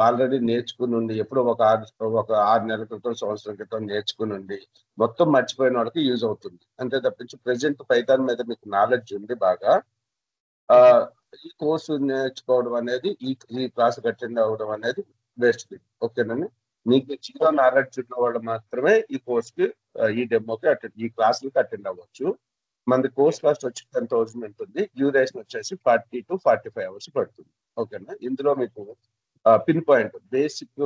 Already నేర్చుకునుండి ఎప్పుడో ఒక 6 నెలల క్రితం, సంవత్సరం క్రితం నేర్చుకునుండి మొత్తం మర్చిపోయిన వాళ్ళకి యూజ్ అవుతుంది. అంతే తప్పించి ప్రెజెంట్ పైథాన్ మీద మీకు నాలెడ్జ్ ఉంది బాగా. ఈ కోర్సు నేర్చుకోవడం అనేది ఈ క్లాస్‌కి అటెండ్ అవ్వడం అనేది వేస్ట్ థింగ్. ఓకేనండి. మీకు జీరో నాలెడ్జ్ ఉన్న వాళ్ళు మాత్రమే ఈ కోర్స్‌కి ఈ డెమోకి ఈ క్లాస్‌లకి అటెండ్ అవ్వచ్చు. మనది కోర్స్ కాస్ట్ వచ్చి 10,000 ఉంటుంది. డ్యూరేషన్ వచ్చేసి 40-45 అవర్స్ పడుతుంది. ఓకేనా. ఇందులో మీకు పిన్ పాయింట్ బేసిక్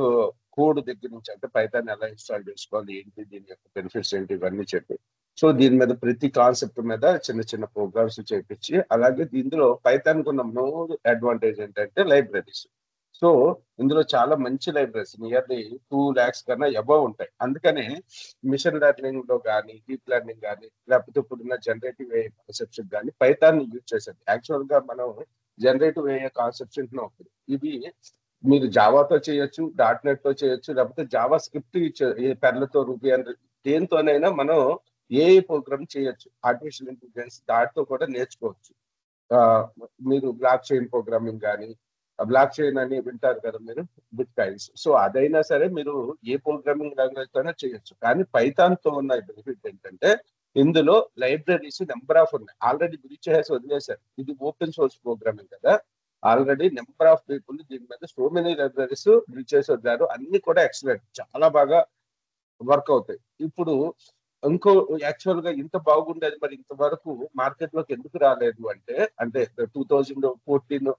కోడ్ దగ్గర నుంచి అంటే పైథాన్ ఎలా ఇన్‌స్టాల్ చేసుకోవాలి, ఏంటి దీని యొక్క బెనిఫిట్స్ ఏంటి ఇవన్నీ చెప్పి సో దీని మీద ప్రతి కాన్సెప్ట్ మీద చిన్న చిన్న ప్రోగ్రామ్స్ చేపించి అలాగే ఇందులో పైథాన్‌కి ఉన్న మోర్ అడ్వాంటేజ్ ఏంటంటే లైబ్రరీస్. సో ఇందులో చాలా మంచి లైబ్రరీస్ నియర్లీ 2 లాక్స్ కన్నా అబోవ్ ఉంటాయి. అందుకనే మిషన్ లెర్నింగ్ లో కానీ, డీప్ లెర్నింగ్ కానీ, లేకపోతే ఇప్పుడున్న జనరేటివ్ ఏఐ కాన్సెప్ట్స్ కానీ పైథాన్ యూజ్ చేసేది. యాక్చువల్ గా మనం జనరేటివ్ ఏఐ కాన్సెప్ట్స్ వింటున్నాం. ఇవి మీరు జావాతో చేయొచ్చు, .NET తో చేయొచ్చు, లేకపోతే జావా స్క్రిప్ట్ పెర్లతో, రూబీ అని దేనితోనైనా మనం ఏఐ ప్రోగ్రామ్ చేయొచ్చు. ఆర్టిఫిషియల్ ఇంటెలిజెన్స్ దాటితో కూడా నేర్చుకోవచ్చు. మీరు బ్లాక్ చైన్ ప్రోగ్రామింగ్ కానీ, బ్లాక్ చైన్ అని వింటారు కదా మీరు, బిట్ కాయిన్స్. సో అదైనా సరే మీరు ఏ ప్రోగ్రామింగ్ లాంగ్వేజ్ తోనే చేయొచ్చు. కానీ పైథాన్ తో ఉన్న బెనిఫిట్ ఏంటంటే ఇందులో లైబ్రరీస్ నెంబర్ ఆఫ్ ఉన్నాయి. ఆల్రెడీ బిల్డ్ చేసి వదిలేశారు. ఇది ఓపెన్ సోర్స్ ప్రోగ్రామింగ్ కదా. ఆల్రెడీ నెంబర్ ఆఫ్ పీపుల్ దీని మీద సో మెనీ లైబ్రరీస్ బిల్డ్ చేసి వదిలారు. అన్ని కూడా ఎక్సలెంట్, చాలా బాగా వర్క్ అవుతాయి. ఇప్పుడు ఇంకో యాక్చువల్ గా ఇంత బాగుండేది మరి ఇంతవరకు మార్కెట్ లోకి ఎందుకు రాలేదు అంటే 2014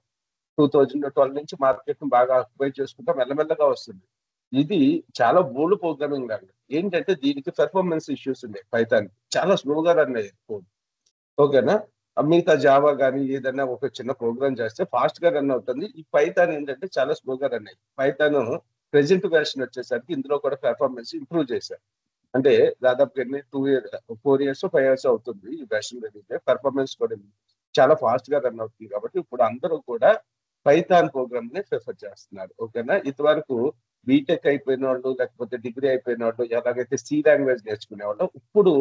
2012 నుంచి మార్కెట్ ను బాగా ఆక్యుపై చేసుకుంటా మెల్లమెల్లగా వస్తుంది. ఇది చాలా ఓల్డ్ ప్రోగ్రామింగ్ లాంగ్వేజ్. ఏంటంటే దీనికి పెర్ఫార్మెన్స్ ఇష్యూస్ ఉన్నాయి. పైథాన్ చాలా స్లోగా రన్ అయ్యేది కోడ్. ఓకేనా. మిగతా జావా కానీ ఏదైనా ఒక చిన్న ప్రోగ్రామ్ చేస్తే ఫాస్ట్ గా రన్ అవుతుంది. ఈ పైథాన్ ఏంటంటే చాలా స్లోగా రన్ అయ్యింది. పైథాన్ ప్రెజెంట్ వెర్షన్ వచ్చేసరికి ఇందులో కూడా పెర్ఫార్మెన్స్ ఇంప్రూవ్ చేశారు. అంటే దాదాపు 4 ఇయర్స్ 5 ఇయర్స్ అవుతుంది ఈ వెర్షన్ రిలీజ్. పెర్ఫార్మెన్స్ కూడా చాలా ఫాస్ట్ గా రన్ అవుతుంది కాబట్టి ఇప్పుడు అందరూ కూడా పైథాన్ ప్రోగ్రామ్ ని ప్రిఫర్ చేస్తున్నారు. ఓకేనా. ఇంతవరకు బీటెక్ అయిపోయిన వాళ్ళు లేకపోతే డిగ్రీ అయిపోయిన వాళ్ళు ఎలాగైతే సి లాంగ్వేజ్ నేర్చుకునే వాళ్ళు ఇప్పుడు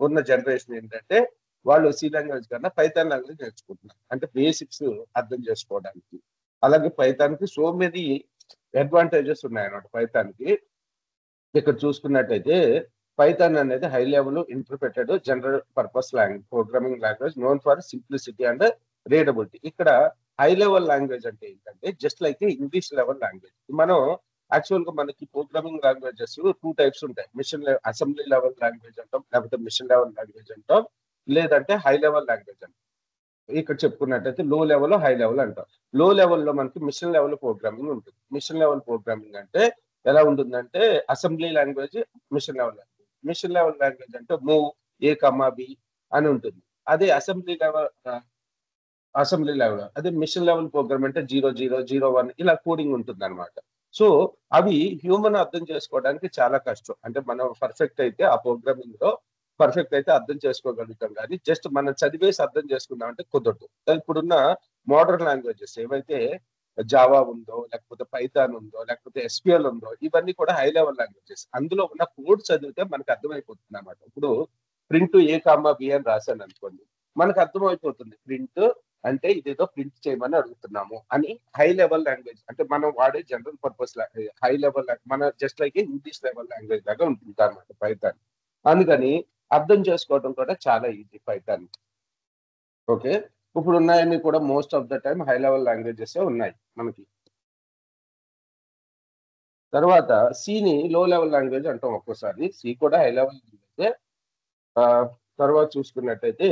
ఉన్న జనరేషన్ ఏంటంటే వాళ్ళు సి లాంగ్వేజ్ కన్నా పైథాన్ లాంగ్వేజ్ నేర్చుకుంటున్నారు. అంటే బేసిక్స్ అర్థం చేసుకోవడానికి. అలాగే పైథాన్ కి సో మెనీ అడ్వాంటేజెస్ ఉన్నాయన్నమాట. పైథాన్ కి ఇక్కడ చూసుకున్నట్టయితే పైథాన్ అనేది high level interpreted general purpose programming language known for simplicity and readability. ఇక్కడ హై లెవెల్ లాంగ్వేజ్ అంటే ఏంటంటే just like English level language. మనం యాక్చువల్ గా మనకి ప్రోగ్రామింగ్ లాంగ్వేజెస్ 2 టైప్స్ ఉంటాయి. అసెంబ్లీ లెవెల్ లాంగ్వేజ్ అంటాం, లేకపోతే మిషన్ లెవెల్ లాంగ్వేజ్ అంటాం, లేదంటే హై లెవెల్ లాంగ్వేజ్ అంటాం. ఇక్కడ చెప్పుకున్నట్టయితే లో లెవెల్, హై లెవెల్ అంటాం. లో లెవెల్లో మనకి మిషన్ లెవెల్ ప్రోగ్రామింగ్ ఉంటుంది. మిషన్ లెవెల్ ప్రోగ్రామింగ్ అంటే ఎలా ఉంటుందంటే assembly language, machine level language. Machine level language అంటే మూవ్ A, B అని ఉంటుంది. అదే అసెంబ్లీ లెవెల్ అదే మిషన్ లెవెల్ ప్రోగ్రామ్ అంటే 0001 ఇలా కోడింగ్ ఉంటుంది అనమాట. సో అవి హ్యూమన్ అర్థం చేసుకోవడానికి చాలా కష్టం. అంటే మనం పర్ఫెక్ట్ అయితే ఆ ప్రోగ్రామింగ్ లో పర్ఫెక్ట్ అయితే అర్థం చేసుకోగలుగుతాం. కానీ జస్ట్ మనం చదివేసి అర్థం చేసుకుందాం అంటే కుదరదు. ఇప్పుడున్న మోడర్న్ లాంగ్వేజెస్ ఏవైతే జావా ఉందో, లేకపోతే పైథాన్ ఉందో, లేకపోతే SQL ఉందో, ఇవన్నీ కూడా హై లెవెల్ లాంగ్వేజెస్. అందులో ఉన్న కోడ్ చదివితే మనకు అర్థమైపోతుంది అన్నమాట. ఇప్పుడు ప్రింట్ A, B అని రాశాను అనుకోండి, మనకు అర్థమైపోతుంది ప్రింట్ అంటే ఇదేదో ప్రింట్ చేయమని అడుగుతున్నాము అని. హై లెవెల్ లాంగ్వేజ్ అంటే మనం వాడే జనరల్ పర్పస్ హై లెవెల్ మన just like English level language లాగా ఉంటుంది అనమాట పైథాన్. అందుకని అర్థం చేసుకోవడం కూడా చాలా ఈజీ పైథాన్. ఓకే. ఇప్పుడు ఉన్నాయన్నీ కూడా most of the time high level languages ఉన్నాయి మనకి. తర్వాత సిని లో లెవెల్ లాంగ్వేజ్ అంటాం ఒక్కోసారి. సి కూడా హై లెవెల్ లాంగ్వేజే. తర్వాత చూసుకున్నట్టయితే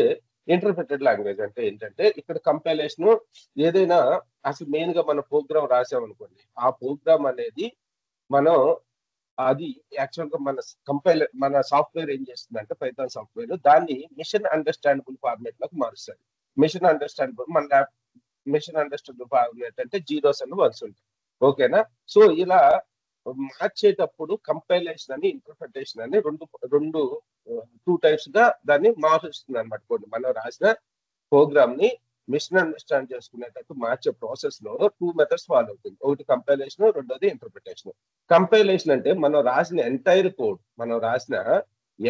ఇంటర్ప్రిటెడ్ లాంగ్వేజ్ అంటే ఏంటంటే ఇక్కడ కంపైలేషన్ ఏదైనా అసలు మెయిన్ గా మన ప్రోగ్రామ్ రాసామనుకోండి, ఆ ప్రోగ్రామ్ అనేది మనం అది యాక్చువల్ గా మన సాఫ్ట్వేర్ ఏం చేస్తుందంటే పైథాన్ సాఫ్ట్వేర్ దాన్ని మిషన్ అండర్స్టాండబుల్ ఫార్మేట్ లోకి మారుస్తుంది. Machine understandable machine understandable format అంటే జీరోస్ అండ్ వన్స్ ఉంటాయి. ఓకేనా. సో ఇలా మార్చేటప్పుడు కంపైలేషన్ అని ఇంటర్ప్రిటేషన్ అని రెండు రెండు 2 టైప్స్ గా దాన్ని మారుస్తుంది అనమాట. మనం రాసిన ప్రోగ్రామ్ ని మిషన్ అండర్స్టాండ్ చేసుకునేటట్టు మార్చే ప్రాసెస్ లో 2 మెథడ్స్ ఫాలో అవుతుంది. ఒకటి కంపైలేషన్, రెండోది ఇంటర్ప్రిటేషన్. కంపైలేషన్ అంటే మనం రాసిన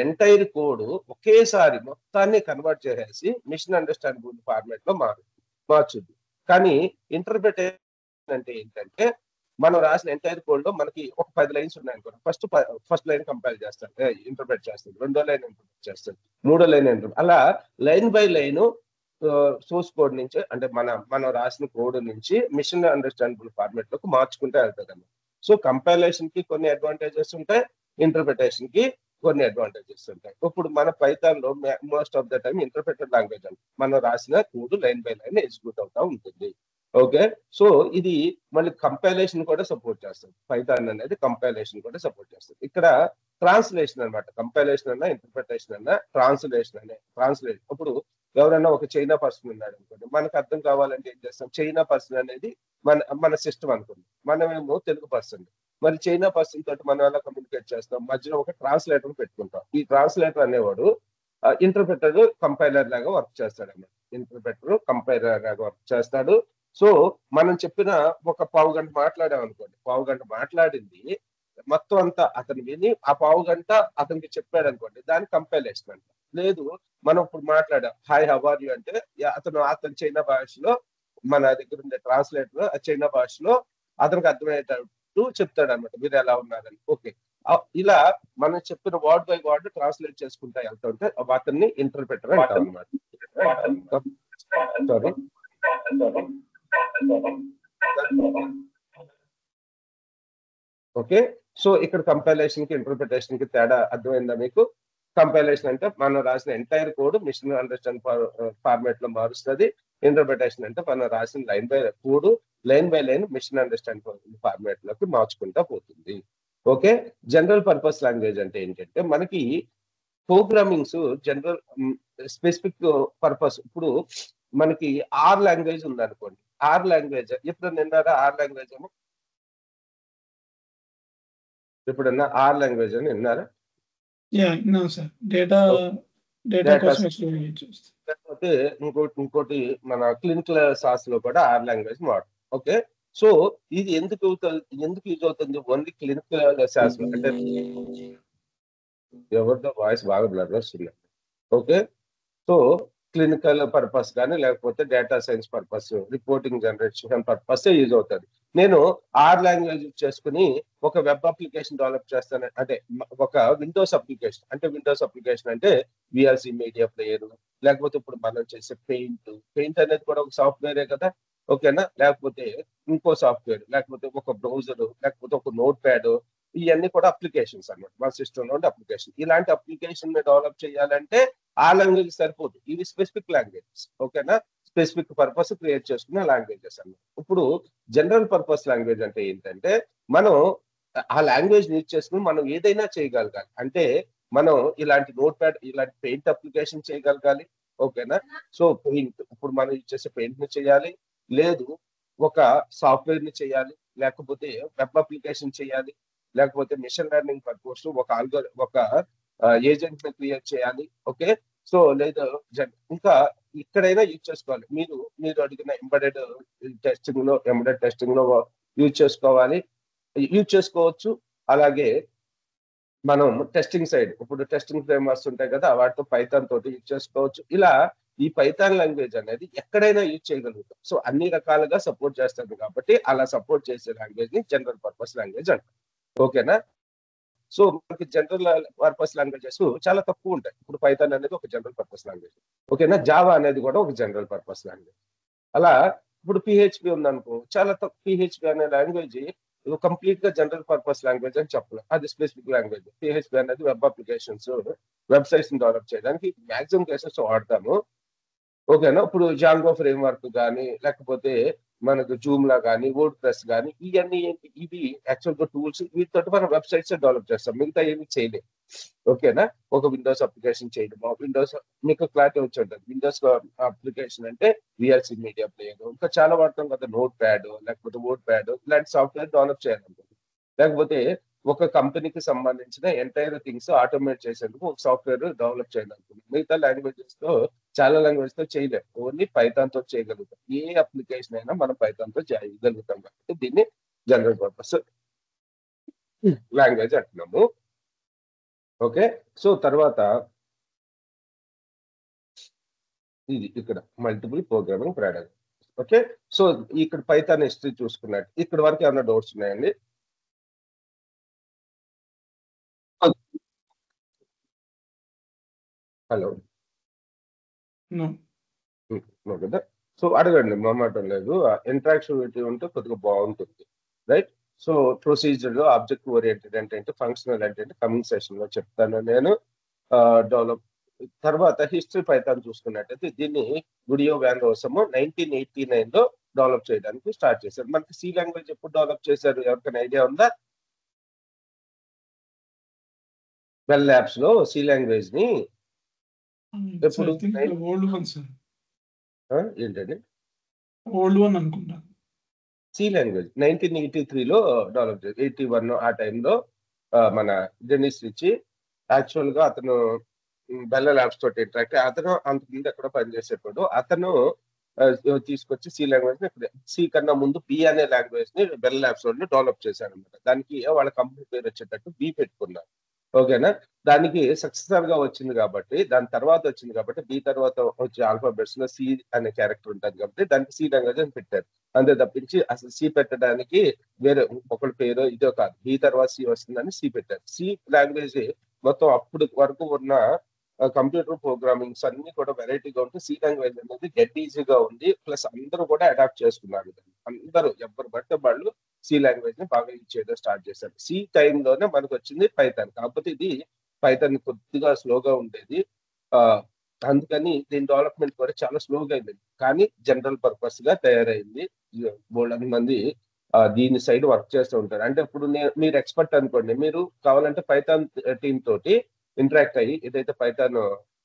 ఎంటైర్ కోడ్ ఒకేసారి మొత్తాన్ని కన్వర్ట్ చేసేసి మిషన్ అండర్స్టాండబుల్ ఫార్మాట్ లో మార్చుద్ది. కానీ ఇంటర్ప్రిటేషన్ అంటే ఏంటంటే మనం రాసిన ఎంటైర్ కోడ్ లో మనకి ఒక 10 లైన్స్ ఉన్నాయి అనుకోండి. ఫస్ట్ లైన్ కంపైల్ చేస్తాడు, ఇంటర్ప్రెట్ చేస్తాడు, రెండో లైన్ ఇంటర్ప్రెట్ చేస్తాడు, మూడో లైన్ అలా line by line source code నుంచి, అంటే మనం రాసిన కోడ్ నుంచి మిషన్ అండర్స్టాండబుల్ ఫార్మాట్ లోకి మార్చుకుంటే వెళ్తుంది. సో కంపైలేషన్ కి కొన్ని అడ్వాంటేజెస్ ఉంటాయి, ఇంటర్ప్రిటేషన్ కి కొన్ని అడ్వాంటేజెస్ ఉంటాయి. ఇప్పుడు మన పైథాన్ లో most of the time interpreted language అంటే మనం రాసిన code line by line execute అవుతా ఉంటుంది. ఓకే, సో ఇది మళ్ళీ కంపైలేషన్ కూడా సపోర్ట్ చేస్తుంది. పైథాన్ అనేది కంపైలేషన్ కూడా సపోర్ట్ చేస్తుంది. ఇక్కడ ట్రాన్స్లేషన్ అనమాట. కంపైలేషన్ అన్నా ఇంటర్ప్రిటేషన్ అన్నా ట్రాన్స్లేషన్. ఇప్పుడు ఎవరైనా ఒక చైనా పర్సన్ ఉన్నాడు అనుకోండి, మనకు అర్థం కావాలంటే ఏం చేస్తాం? చైనా పర్సన్ అనేది మన సిస్టమ్ అనుకోండి, మనమేమో తెలుగు పర్సన్. మరి చైనా పర్సన్ తోటి మనం ఎలా కమ్యూనికేట్ చేస్తాం? మధ్యలో ఒక ట్రాన్స్లేటర్ పెట్టుకుంటాం. ఈ ట్రాన్స్లేటర్ అనేవాడు ఇంటర్ప్రిటర్ కంపైలర్ లాగా వర్క్ చేస్తాడు అన్నమాట. ఇంటర్ప్రిటర్ కంపైలర్ లాగా వర్క్ చేస్తాడు. సో మనం చెప్పిన ఒక పావు గంట మాట్లాడాం అనుకోండి, పావు గంట మాట్లాడింది మొత్తం అంతా అతను విని ఆ పావు గంట అతనికి చెప్పాడు అనుకోండి, దాన్ని కంపైలేషన్ అంట. లేదు, మనం ఇప్పుడు మాట్లాడాం హాయ్ హౌ ఆర్ యు అంటే అతను చైనా భాషలో, మన దగ్గర ఉండే ట్రాన్స్లేటర్ చైనా భాషలో అతనికి అర్థమయ్యేటట్టు చెప్తాడు అనమాట, మీరు ఎలా ఉన్నారని. ఓకే, ఇలా మనం చెప్పిన వర్డ్ బై వర్డ్ ట్రాన్స్లేట్ చేసుకుంటా వెళ్తుంటే అతన్ని ఇంటర్ప్రిటర్ అంటాం అనమాట. Sorry, okay. సో ఇక్కడ కంపైలేషన్ కి ఇంటర్ప్రిటేషన్ కి తేడా అర్థమైందా మీకు? కంపైలేషన్ అంటే మనం రాసిన entire code machine understand format లో మారుస్తుంది. ఇంటర్ప్రిటేషన్ అంటే మనం రాసిన line by line machine understand format లోకి మార్చుకుంటా పోతుంది. ఓకే, జనరల్ పర్పస్ లాంగ్వేజ్ అంటే ఏంటంటే మనకి ప్రోగ్రామింగ్స్ జనరల్ స్పెసిఫిక్ పర్పస్. ఇప్పుడు మనకి ఆర్ లాంగ్వేజ్ ఉంది అనుకోండి, ఆర్ లాంగ్వేజ్ ఎప్పుడు నిన్నారా? ఆర్ లాంగ్వేజ్ ఏమో ఎప్పుడన్నా ఆర్ లాంగ్వేజ్ అని విన్నారా? లేకపోతే ఇంకోటి మన క్లినికల్ సాస్ లో కూడా ఆర్ లాంగ్వేజ్ వాడు. ఓకే, సో ఇది ఎందుకు యూజ్ అవుతుంది? ఓన్లీ క్లినికల్ సాస్ లో అంటే ఎవరితో వాయిస్ బాగా బ్లర్ వస్తుంది. ఓకే, సో క్లినికల్ పర్పస్ కానీ లేకపోతే data science purpose, reporting generation purpose use అవుతుంది. నేను ఆర్ లాంగ్వేజ్ యూజ్ చేసుకుని ఒక వెబ్ అప్లికేషన్ డెవలప్ చేస్తాను అంటే ఒక విండోస్ అప్లికేషన్ అంటే విఎల్సి మీడియా ప్లేయర్, లేకపోతే ఇప్పుడు మనం చేసే పెయింట్ అనేది కూడా ఒక సాఫ్ట్వేరే కదా. ఓకేనా, లేకపోతే ఇంకో సాఫ్ట్వేర్, లేకపోతే ఒక బ్రౌజర్, లేకపోతే ఒక నోట్ ప్యాడ్, ఇవన్నీ కూడా అప్లికేషన్స్ అన్నమాట. మన సిస్టమ్ లో ఉండే అప్లికేషన్. ఇలాంటి అప్లికేషన్ డెవలప్ చేయాలంటే ఆ లాంగ్వేజ్ సరిపోదు, ఇవి స్పెసిఫిక్ లాంగ్వేజెస్. ఓకేనా, స్పెసిఫిక్ పర్పస్ క్రియేట్ చేసుకున్న లాంగ్వేజెస్ అన్నమాట. ఇప్పుడు జనరల్ పర్పస్ లాంగ్వేజ్ అంటే ఏంటంటే మనం ఆ లాంగ్వేజ్ యూజ్ చేసుకుని మనం ఏదైనా చేయగలగాలి. అంటే మనం ఇలాంటి నోట్ ప్యాడ్, ఇలాంటి పెయింట్ అప్లికేషన్ చేయగలగాలి. ఓకేనా, సో ఇప్పుడు మనం యూజ్ చేసే పెయింట్ ని చేయాలి, లేదు ఒక సాఫ్ట్వేర్ ని చేయాలి, లేకపోతే వెబ్ అప్లికేషన్ చేయాలి, లేకపోతే మిషన్ లెర్నింగ్ పర్పస్ ఒక ఏజెంట్ ని క్రియేట్ చేయాలి. ఓకే, సో లేదా ఇంకా ఇక్కడైనా యూజ్ చేసుకోవాలి. మీరు అడిగిన ఎంబెడెడ్ టెస్టింగ్ లో యూజ్ చేసుకోవచ్చు. అలాగే మనం టెస్టింగ్ సైడ్, ఇప్పుడు టెస్టింగ్ ఫ్రేమ్వర్క్స్ ఉంటాయి కదా, వాటితో పైథాన్ తోటి యూజ్ చేసుకోవచ్చు. ఇలా ఈ పైథాన్ లాంగ్వేజ్ అనేది ఎక్కడైనా యూజ్ చేయగలుగుతాం. సో అన్ని రకాలుగా సపోర్ట్ చేస్తుంది కాబట్టి అలా సపోర్ట్ చేసే లాంగ్వేజ్ ని జనరల్ పర్పస్ లాంగ్వేజ్ అంటారు. ఓకేనా, సో మనకి జనరల్ పర్పస్ లాంగ్వేజెస్ చాలా తక్కువ ఉంటాయి. ఇప్పుడు పైథాన్ అనేది ఒక జనరల్ పర్పస్ లాంగ్వేజ్. ఓకేనా, జావా అనేది కూడా ఒక జనరల్ పర్పస్ లాంగ్వేజ్. అలా ఇప్పుడు పిహెచ్పి ఉందనుకో, చాలా తక్కువ. పిహెచ్పి అనే లాంగ్వేజ్ కంప్లీట్ గా జనరల్ పర్పస్ లాంగ్వేజ్ అని చెప్పలేదు, అది స్పెసిఫిక్ లాంగ్వేజ్. పిహెచ్పి అనేది వెబ్ అప్లికేషన్స్, వెబ్సైట్స్ డెవలప్ చేయడానికి మాక్సిమం కేసెస్ వాడతాము. ఓకేనా, ఇప్పుడు జాంగో ఫ్రేమ్వర్క్ కానీ, లేకపోతే మనకు జూమ్లా కానీ, వర్డ్ ప్రెస్ కానీ, ఇవన్నీ ఇవి యాక్చువల్ గా టూల్స్. వీటితో మనం వెబ్సైట్స్ డెవలప్ చేస్తాం, మిగతా ఏమి చేయలేము. ఓకేనా, ఒక విండోస్ అప్లికేషన్ చేయడము, విండోస్ మీకు క్లారిటీ వచ్చి ఉంటుంది. విండోస్ అప్లికేషన్ అంటే విఎల్సి మీడియా ప్లేయర్, ఇంకా చాలా వాడతాం కదా, నోట్ ప్యాడ్, లేకపోతే వర్డ్ ప్యాడ్, ఇలాంటి సాఫ్ట్వేర్ డెవలప్ చేయాలనుకుంటుంది. లేకపోతే ఒక కంపెనీకి సంబంధించిన ఎంటైర్ థింగ్స్ ఆటోమేట్ చేసేందుకు ఒక సాఫ్ట్వేర్ డెవలప్ చేయాలనుకుంటుంది. మిగతా లాంగ్వేజెస్ తో, చాలా లాంగ్వేజ్ తో చేయలేము, ఓన్లీ పైథాన్ తో చేయగలుగుతాం. ఏ అప్లికేషన్ అయినా మనం పైథాన్ తో చేయగలుగుతాం కాబట్టి దీన్ని జనరల్ పర్పస్ లాంగ్వేజ్ అంటున్నాము. ఓకే, సో తర్వాత ఇది ఇక్కడ మల్టిపుల్ ప్రోగ్రామింగ్ ఓకే. సో ఇక్కడ పైథాన్ హిస్టరీ చూసుకున్నట్టు ఇక్కడ వరకు ఏమైనా డౌట్స్ ఉన్నాయండి? హలో. నో. నో కదా. సో అడగండి, మొహమాటం లేదు. ఇంటరాక్టివిటీ ఉంటే కొద్దిగా బాగుంటుంది, రైట్? సో ప్రొసీజర్ లో ఆబ్జెక్ట్ ఓరియంటెడ్ అంటే ఏంటి, ఫంక్షనల్ అంటే ఏంటి, కమింగ్ సెషన్ లో చెప్తాను నేను. డెవలప్ తర్వాత హిస్టరీ పైథాన్ చూసుకున్నట్టయితే దీన్ని గుడియో వ్యాన్ కోసము 1989 లో డెవలప్ చేయడానికి స్టార్ట్ చేశారు. మనకి సి లాంగ్వేజ్ ఎప్పుడు డెవలప్ చేశారు, ఎవరికైనా ఐడియా ఉందా? బెల్ ల్యాబ్స్ లో సి లాంగ్వేజ్ ని ఎప్పుడు ఓల్డ్ వన్ సార్. ఏంటండి ఓల్డ్ వన్ అనుకుంటా. సి లాంగ్వేజ్ 1983లో డెవలప్ చేశారు. 81 ఆ టైంలో మన డెనిస్ రిచి యాక్చువల్ గా అతను బెల్ల ల్యాబ్స్ తోటి ఇంటరాక్ట్ అతను అంతకుముందు ఎక్కడో పనిచేసేటప్పుడు అతను తీసుకొచ్చి సి లాంగ్వేజ్ ని సి కన్నా ముందు బి అనే లాంగ్వేజ్ ని బెల్ ల్యాబ్స్ వాళ్ళు డెవలప్ చేశారు అనమాట. దానికి వాళ్ళ కంపెనీ పేరు వచ్చేటట్టు బి పెట్టుకున్నారు. ఓకేనా. దానికి సక్సెసర్ గా వచ్చింది కాబట్టి, దాని తర్వాత వచ్చింది కాబట్టి, బి తర్వాత వచ్చే ఆల్ఫాబెట్స్ లో సి అనే క్యారెక్టర్ ఉంటుంది కాబట్టి దానికి సి లాంగ్వేజ్ అని పెట్టారు. అంతే తప్పించి అసలు సి పెట్టడానికి వేరే ఒకటి పేరు ఇదో కాదు, బి తర్వాత సి వస్తుందని సి పెట్టారు. సి లాంగ్వేజ్ మొత్తం అప్పుడు వరకు ఉన్న కంప్యూటర్ ప్రోగ్రామింగ్స్ అన్ని కూడా వెరైటీగా ఉంటే సి లాంగ్వేజ్ అనేది గెట్ ఈజీగా ఉంది. ప్లస్ అందరూ కూడా అడాప్ట్ చేసుకున్నారు. అందరూ ఎవరు పడితే వాళ్ళు సి లాంగ్వేజ్ ని బాగా యూజ్ చేయడం స్టార్ట్ చేశారు. సి టైంలోనే మనకు వచ్చింది పైథాన్. కాకపోతే ఇది పైథాన్ కొద్దిగా స్లోగా ఉండేది. అందుకని దీని డెవలప్మెంట్ కూడా చాలా స్లోగా అయింది. కానీ జనరల్ పర్పస్ గా తయారైంది. బోల్డ్ మంది దీని సైడ్ వర్క్ చేస్తూ ఉంటారు. అంటే ఇప్పుడు మీరు ఎక్స్పర్ట్ అనుకోండి, మీరు కావాలంటే పైథాన్ టీమ్ తోటి ఇంటరాక్ట్ అయ్యి ఏదైతే పైథాన్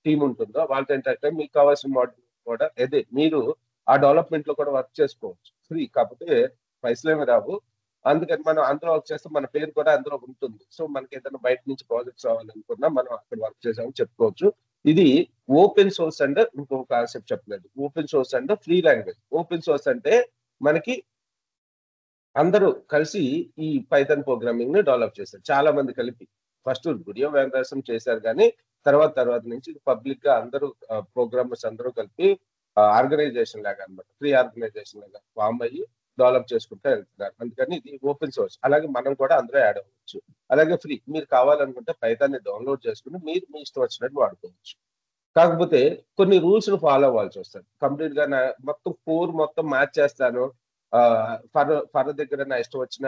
టీమ్ ఉంటుందో వాళ్ళతో ఇంటరాక్ట్ అయ్యి మీకు కావాల్సిన మోడల్ కూడా అదే మీరు ఆ డెవలప్మెంట్ లో కూడా వర్క్ చేసుకోవచ్చు ఫ్రీ. కాకపోతే పైసలేమి రావు. అందుకని మనం అందులో వర్క్ చేస్తే మన పేరు కూడా అందులో ఉంటుంది. సో మనకి ఏదైనా బయట నుంచి ప్రాజెక్ట్స్ రావాలనుకున్నా మనం అక్కడ వర్క్ చేసామని చెప్పుకోవచ్చు. ఇది ఓపెన్ సోర్స్ అండ్ ఇంకొక కాన్సెప్ట్ చెప్పలేదు. Open source and free language. Open source అంటే మనకి అందరూ కలిసి ఈ పైథాన్ ప్రోగ్రామింగ్ ని డెవలప్ చేశారు. చాలా మంది కలిపి ఫస్ట్ గుడియో వ్యాన్ చేశారు, కానీ తర్వాత నుంచి పబ్లిక్ గా అందరూ ప్రోగ్రామర్స్ అందరూ కలిపి ఆర్గనైజేషన్ లాగా అనమాట, ఫ్రీ ఆర్గనైజేషన్ లాగా ఫామ్ అయ్యి డెవలప్ చేసుకుంటూ వెళ్తున్నారు. అందుకని ఇది ఓపెన్ సోర్స్. అలాగే మనం కూడా అందరూ యాడ్ అవ్వచ్చు. అలాగే ఫ్రీ, మీరు కావాలనుకుంటే పైథాన్ ని డౌన్లోడ్ చేసుకుని మీరు మీ ఇష్టం వచ్చినట్టు వాడుకోవచ్చు. కాకపోతే కొన్ని రూల్స్ ను ఫాలో అవ్వాల్సి వస్తుంది. కంప్లీట్ గా మొత్తం కోర్ మొత్తం మ్యాచ్ చేస్తాను, ఫర్ దగ్గర నా ఇష్టం వచ్చిన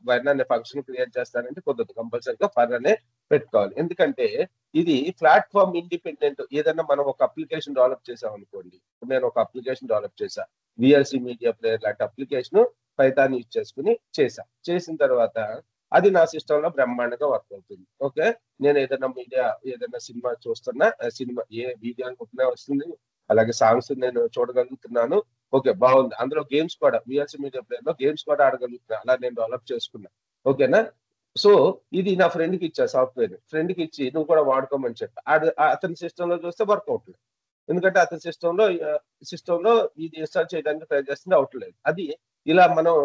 వెన్ అనే ఫంక్షన్ క్రియేట్ చేస్తానంటే కుదరదు. కంపల్సరీగా ఫర్ అనే పెట్టుకోవాలి. ఎందుకంటే ఇది ప్లాట్ఫామ్ ఇండిపెండెంట్. ఏదైనా మనం ఒక అప్లికేషన్ డెవలప్ చేసాం అనుకోండి, నేను ఒక అప్లికేషన్ డెవలప్ చేశా, విఎల్సి మీడియా ప్లేయర్ లాంటి అప్లికేషన్ పైథాన్ యూజ్ చేసుకుని చేసిన తర్వాత అది నా సిస్టమ్ లో బ్రహ్మాండంగా వర్క్ అవుతుంది. ఓకే. నేను ఏదైనా సినిమా చూస్తున్నా, సినిమా ఏ వీడియో అనుకుంటున్నా వస్తుంది, అలాగే సాంగ్స్ నేను చూడగలుగుతున్నాను. ఓకే, బాగుంది. అందులో గేమ్స్ కూడా విఎల్సి మీడియా ప్లేయర్ లో గేమ్స్ కూడా ఆడగలుగుతున్నా. అలా నేను డెవలప్ చేసుకున్నా. ఓకేనా. సో ఇది నా ఫ్రెండ్ కి ఇచ్చా, సాఫ్ట్వేర్ ఫ్రెండ్ కి ఇచ్చి నువ్వు కూడా వాడుకోమని చెప్పి అతని సిస్టమ్ లో చూస్తే వర్క్ అవుతుంది. ఎందుకంటే అతని సిస్టమ్ లో ఇది ఇన్స్టాల్ చేయడానికి ట్రై చేస్తుంది, అవట్లేదు. అది ఇలా మనం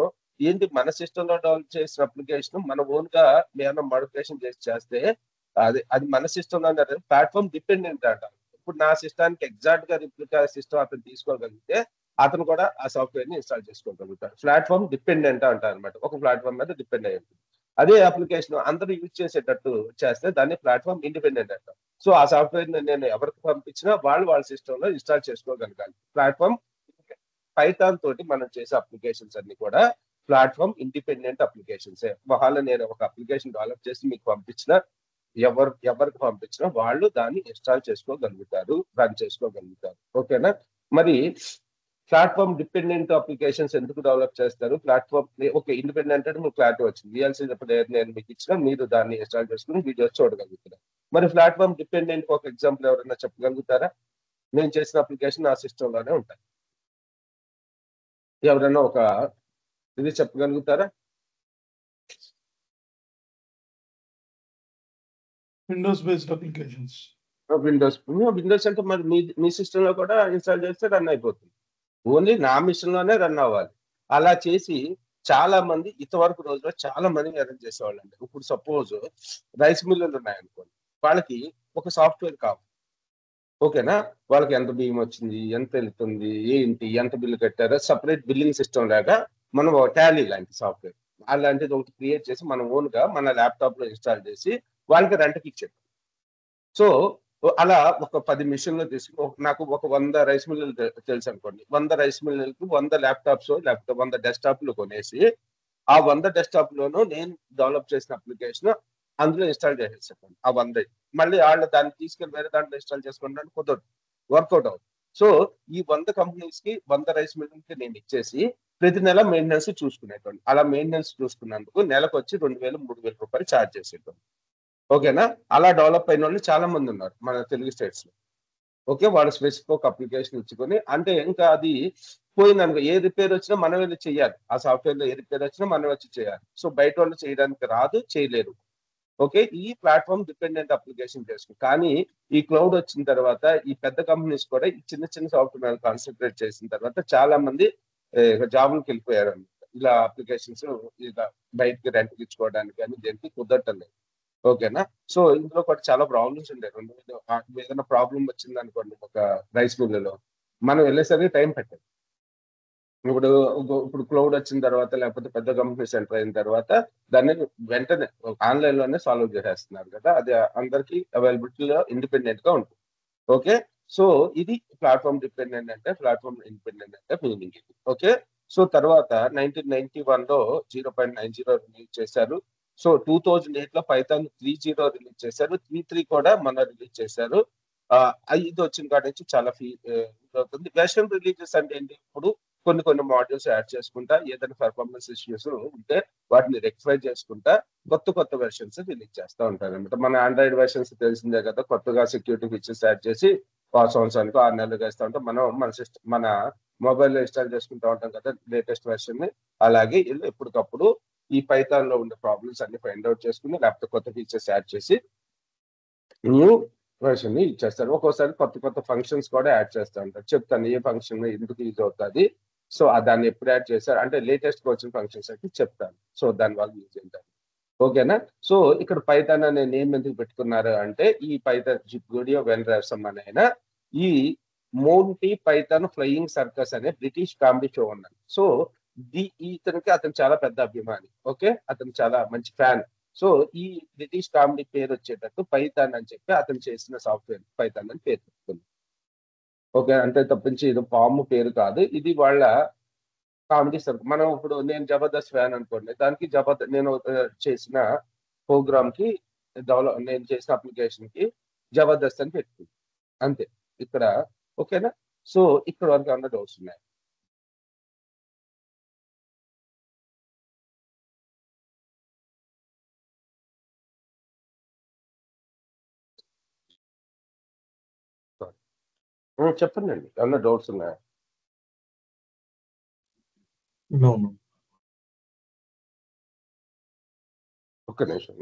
ఏంటి మన సిస్టమ్ లో డెవలప్ చేసిన అప్లికేషన్ మన ఓన్ గా ఏమైనా మోడిఫికేషన్ చేస్తే అది మన సిస్టమ్ లో ప్లాట్ఫామ్ డిపెండెంట్ అంట. ఇప్పుడు నా సిస్టానికి ఎగ్జాక్ట్ గా రిప్లికా సిస్టమ్ అతను తీసుకోగలిగితే అతను కూడా ఆ సాఫ్ట్వేర్ ని ఇన్స్టాల్ చేసుకోగలుగుతాడు. ప్లాట్ఫామ్ డిపెండెంట్ అంటారు అనమాట. ఒక ప్లాట్ఫామ్ మీద డిపెండ్ అయ్యి ఉంటుంది. అదే అప్లికేషన్ అందరూ యూజ్ చేసేటట్టు చేస్తే దాన్ని ప్లాట్ఫామ్ ఇండిపెండెంట్ అంటాం. సో ఆ సాఫ్ట్వేర్ నేను ఎవరికి పంపించినా వాళ్ళ సిస్టమ్ లో ఇన్స్టాల్ చేసుకోగలగాలి. ప్లాట్ఫామ్ పైథాన్ తోటి మనం చేసే అప్లికేషన్స్ అన్ని కూడా ప్లాట్ఫామ్ ఇండిపెండెంట్ అప్లికేషన్స్. వాళ్ళ నేను ఒక అప్లికేషన్ డెవలప్ చేసి మీకు పంపించిన ఎవరికి పంపించినా వాళ్ళు దాన్ని ఇన్స్టాల్ చేసుకోగలుగుతారు, రన్ చేసుకోగలుగుతారు. ఓకేనా. మరి ప్లాట్ఫామ్ డిపెండెంట్ అప్లికేషన్స్ ఎందుకు డెవలప్ చేస్తారు? ప్లాట్ఫామ్ ఓకే ఇండిపెండెంట్ అంటే మీకు క్లారిటీ వచ్చింది. విఎల్సీ నేను మీకు ఇచ్చిన మీరు దాన్ని ఇన్స్టాల్ చేసుకుని వీడియోస్ చూడగలుగుతారు. మరి ప్లాట్ఫామ్ డిపెండెంట్ ఒక ఎగ్జాంపుల్ ఎవరైనా చెప్పగలుగుతారా? నేను చేసిన అప్లికేషన్ నా సిస్టమ్ లోనే ఉంటాయి. ఎవరైనా ఒక ఇది చెప్పగలుగుతారా? Windows based applications. విండోస్ అంటే మరి మీ సిస్టమ్ లో కూడా ఇన్స్టాల్ చేస్తే రన్ అయిపోతుంది. ఓన్లీ నా మిషన్ లోనే రన్ అవ్వాలి. అలా చేసి చాలా మంది ఇంతవరకు రోజులో చాలా మంది అరేంజ్ చేసేవాళ్ళు అండి. ఇప్పుడు సపోజ్ రైస్ మిల్లులు ఉన్నాయనుకోండి, వాళ్ళకి ఒక సాఫ్ట్వేర్ కావాలి. ఓకేనా? వాళ్ళకి ఎంత బియ్యం వచ్చింది, ఎంత వెళ్తుంది, ఏంటి, ఎంత బిల్లు కట్టారో సెపరేట్ బిల్లింగ్ సిస్టమ్ లాగా మనం టాలీ లాంటి సాఫ్ట్‌వేర్ అలాంటిది ఒకటి క్రియేట్ చేసి మన ఓన్‌గా మన ల్యాప్‌టాప్‌లో ఇన్‌స్టాల్ చేసి వాళ్ళకి రెంట్‌కి ఇచ్చేది. సో, అలా ఒక 10 మెషిన్‌లు తీసుకొని నాకు ఒక 100 రైస్ మిల్లులు తెలుసనుకోండి. 100 రైస్ మిల్లులకి 100 ల్యాప్‌టాప్సో లేకపోతే 100 డెస్క్‌టాప్‌లు కొనేసి, ఆ 100 డెస్క్‌టాప్‌లోనూ నేను డెవలప్ చేసిన అప్లికేషన్ అందులో ఇన్‌స్టాల్ చేసేసాను. ఆ 100 మళ్ళీ ఆళ్ళు దాన్ని తీసుకెళ్ళి వేరే దాంట్లో ఇన్‌స్టాల్ చేసుకోవడానికి కుదరదు. వర్కౌట్ అవ్వదు. సో, ఈ 100 కంపెనీస్‌కి 100 రైస్ మిల్లులకి నేను ఇచ్చేసి ప్రతి నెల మెయింటెనెన్స్ చూసుకునేటోడిని. అలా మెయింటెనెన్స్ చూసుకున్నందుకు నెలకొచ్చి 2000, 3000 రూపాయలు చార్జ్ చేసేటోడిని. ఓకేనా? అలా డెవలప్ అయినోళ్ళు చాలా మందున్నారు మన తెలుగు స్టేట్స్‌లో. ఓకే. వాళ్ళు స్పెసిఫిక్ ఒక అప్లికేషన్ ఇచ్చుకొని అంటే ఇంకా అది పోయిందనుకో ఏ రిపేర్ వచ్చినా మనం వెళ్లి చేయాలి. ఆ సాఫ్ట్‌వేర్‌లో ఏ రిపేర్ వచ్చినా మనం వచ్చి చేయాలి. సో, బయటోళ్ళు చేయడానికి రాదు, చేయలేరు. ఓకే. ఈ ప్లాట్‌ఫార్మ్ డిపెండెంట్ అప్లికేషన్ చేసుకుంది. కానీ ఈ క్లౌడ్ వచ్చిన తర్వాత ఈ పెద్ద కంపెనీస్ కూడా ఈ చిన్న చిన్న సాఫ్ట్‌వేర్ కాన్సంట్రేట్ చేసిన తర్వాత చాలా మంది జాబ్‌లకెళ్ళిపోయారన్నమాట. ఇలా అప్లికేషన్స్ ఇలా బయటికి రెంట్‌కి ఇచ్చుకోవడానికి గాని దేనికి కుదరటం లేదు. ఓకేనా? సో, ఇందులో కూడా చాలా ప్రాబ్లమ్స్ ఉండేవి. 2000 ఏదైనా ప్రాబ్లమ్ వచ్చిందనుకోండి ఒక రైస్ మిల్లులో, మనం వెళ్ళేసరికి టైం పట్టేది. ఇప్పుడు ఇప్పుడు క్లౌడ్ వచ్చిన తర్వాత లేకపోతే పెద్ద కంపెనీస్ ఎంటర్ అయిన తర్వాత దాన్ని వెంటనే ఆన్‌లైన్‌లోనే సాల్వ్ చేసేస్తున్నారు కదా! అది అందరికి అవైలబిలిటీలో ఇండిపెండెంట్‌గా ఉంటుంది. ఓకే. సో, ఇది ప్లాట్‌ఫార్మ్ డిపెండెంట్ అంటే ప్లాట్‌ఫార్మ్ ఇండిపెండెంట్ అంటే మీనింగ్ ఇది. ఓకే. సో, తర్వాత 1991లో 0.90 రిలీజ్ చేశారు. సో, 2008లో పైథాన్ 3.0 రిలీజ్ చేశారు. 3.3 కూడా మొన్న రిలీజ్ చేశారు. ఇదొచ్చిన కాడ నుంచి చాలా ఇదవుతుంది. వెర్షన్ రిలీజెస్ అంటే ఏంటి? ఇప్పుడు కొన్ని మాడ్యూల్స్ యాడ్ చేసుకుంటా ఏదైనా పెర్ఫార్మన్స్ ఇష్యూస్ ఉంటే వాటిని రెక్టిఫై చేసుకుంటా కొత్త వెర్షన్స్ రిలీజ్ చేస్తా ఉంటారనమాట. మన ఆండ్రాయిడ్ వెర్షన్స్ తెలిసిందే కదా! కొత్తగా సెక్యూరిటీ ఫీచర్స్ యాడ్ చేసి సంవత్సరానికో, 6 నెలలకో ఇస్తా ఉంటాం. మనం మన మొబైల్‌లో ఇన్‌స్టాల్ చేసుకుంటా ఉంటాం కదా! లేటెస్ట్ వెర్షన్‌ని. అలాగే ఈళ్ళు ఎప్పటికప్పుడు ఈ పైథాన్‌లో ఉండే ప్రాబ్లమ్స్ అన్ని ఫైండ్ ఔట్ చేసుకొని లేకపోతే కొత్త ఫీచర్స్ యాడ్ చేసి న్యూ వెర్షన్‌ని ఇచ్చేస్తారు. ఒక్కోసారి కొత్త ఫంక్షన్స్ కూడా యాడ్ చేస్తా ఉంటారు. చెప్తాను ఏ ఫంక్షన్ ఎందుకు యూజ్ అవుతది. సో, దాన్ని ఎప్పుడు యాడ్ చేశారు అంటే లేటెస్ట్‌గా వచ్చిన ఫంక్షన్స్ అయితే చెప్తాను. సో, దానివల్ల యూజ్ ఏంటని. ఓకేనా? సో, ఇక్కడ పైథాన్ అనే నేమ్ ఎందుకు పెట్టుకున్నారు అంటే, ఈ పైథాన్ జుడియో వెన్ రాసమ్ అనే ఆయన ఈ మోంటీ పైథాన్ ఫ్లయింగ్ సర్కస్ అనే బ్రిటిష్ కామెడీ షో ఉన్నది. సో, అతను చాలా పెద్ద అభిమాని. ఓకే. అతను చాలా మంచి ఫ్యాన్. సో, ఈ బ్రిటిష్ కామెడీ పేరొచ్చేటట్టు పైథాన్ అని చెప్పి అతను చేసిన సాఫ్ట్‌వేర్ పైథాన్ అని పేరు పెట్టుకుంది. ఓకే. అంతే తప్పించి ఏదో పాము పేరు కాదు. ఇది వాళ్ళ కామెడీ సర్కిల్. మనం ఇప్పుడు నేను 'జబర్దస్త్' ఫ్యాన్ అనుకోండి. దానికి నేను చేసిన ప్రోగ్రామ్‌కి నేను చేసిన అప్లికేషన్‌కి 'జబర్దస్త్' అని పెట్టుకుంది. అంతే. ఇక్కడ ఓకేనా? సో, ఇక్కడి వరకు ఏమన్నా డౌట్స్ ఉన్నాయా? సారీ. చెప్పండండి. ఏమన్నా డౌట్స్ ఉన్నాయా? No, no. ఒక్క నిమిషం.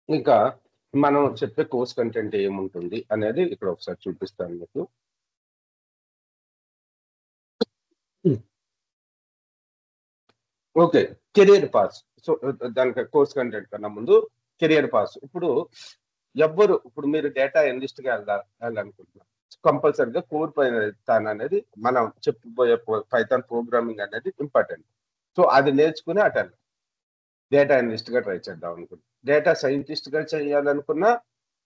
ఇంకా మనం చెప్పే కోర్స్ కంటెంట్ ఏముంటుంది అనేది ఇక్కడ ఒకసారి చూపిస్తాను మీకు. హ్మ్. ఓకే. Career pass. సో, దానికి కోర్స్ కంటెంట్ కన్నా ముందు కెరియర్ పాస్. ఇప్పుడు మీరు డేటా అనలిస్ట్‌గా ఎళ్ళాలనుకుంటున్నారు. కంపల్సరీగా కోర్ పైథాన్ అనేది మనం చెప్పబోయే పైథాన్ ప్రోగ్రామింగ్ అనేది ఇంపార్టెంట్. సో, అది నేర్చుకొని అటెళ్ళాలి. డేటా అనలిస్ట్‌గా ట్రై చేద్దాం అనుకుంటున్నా. డేటా సైంటిస్ట్‌గా చేయాలనుకున్నా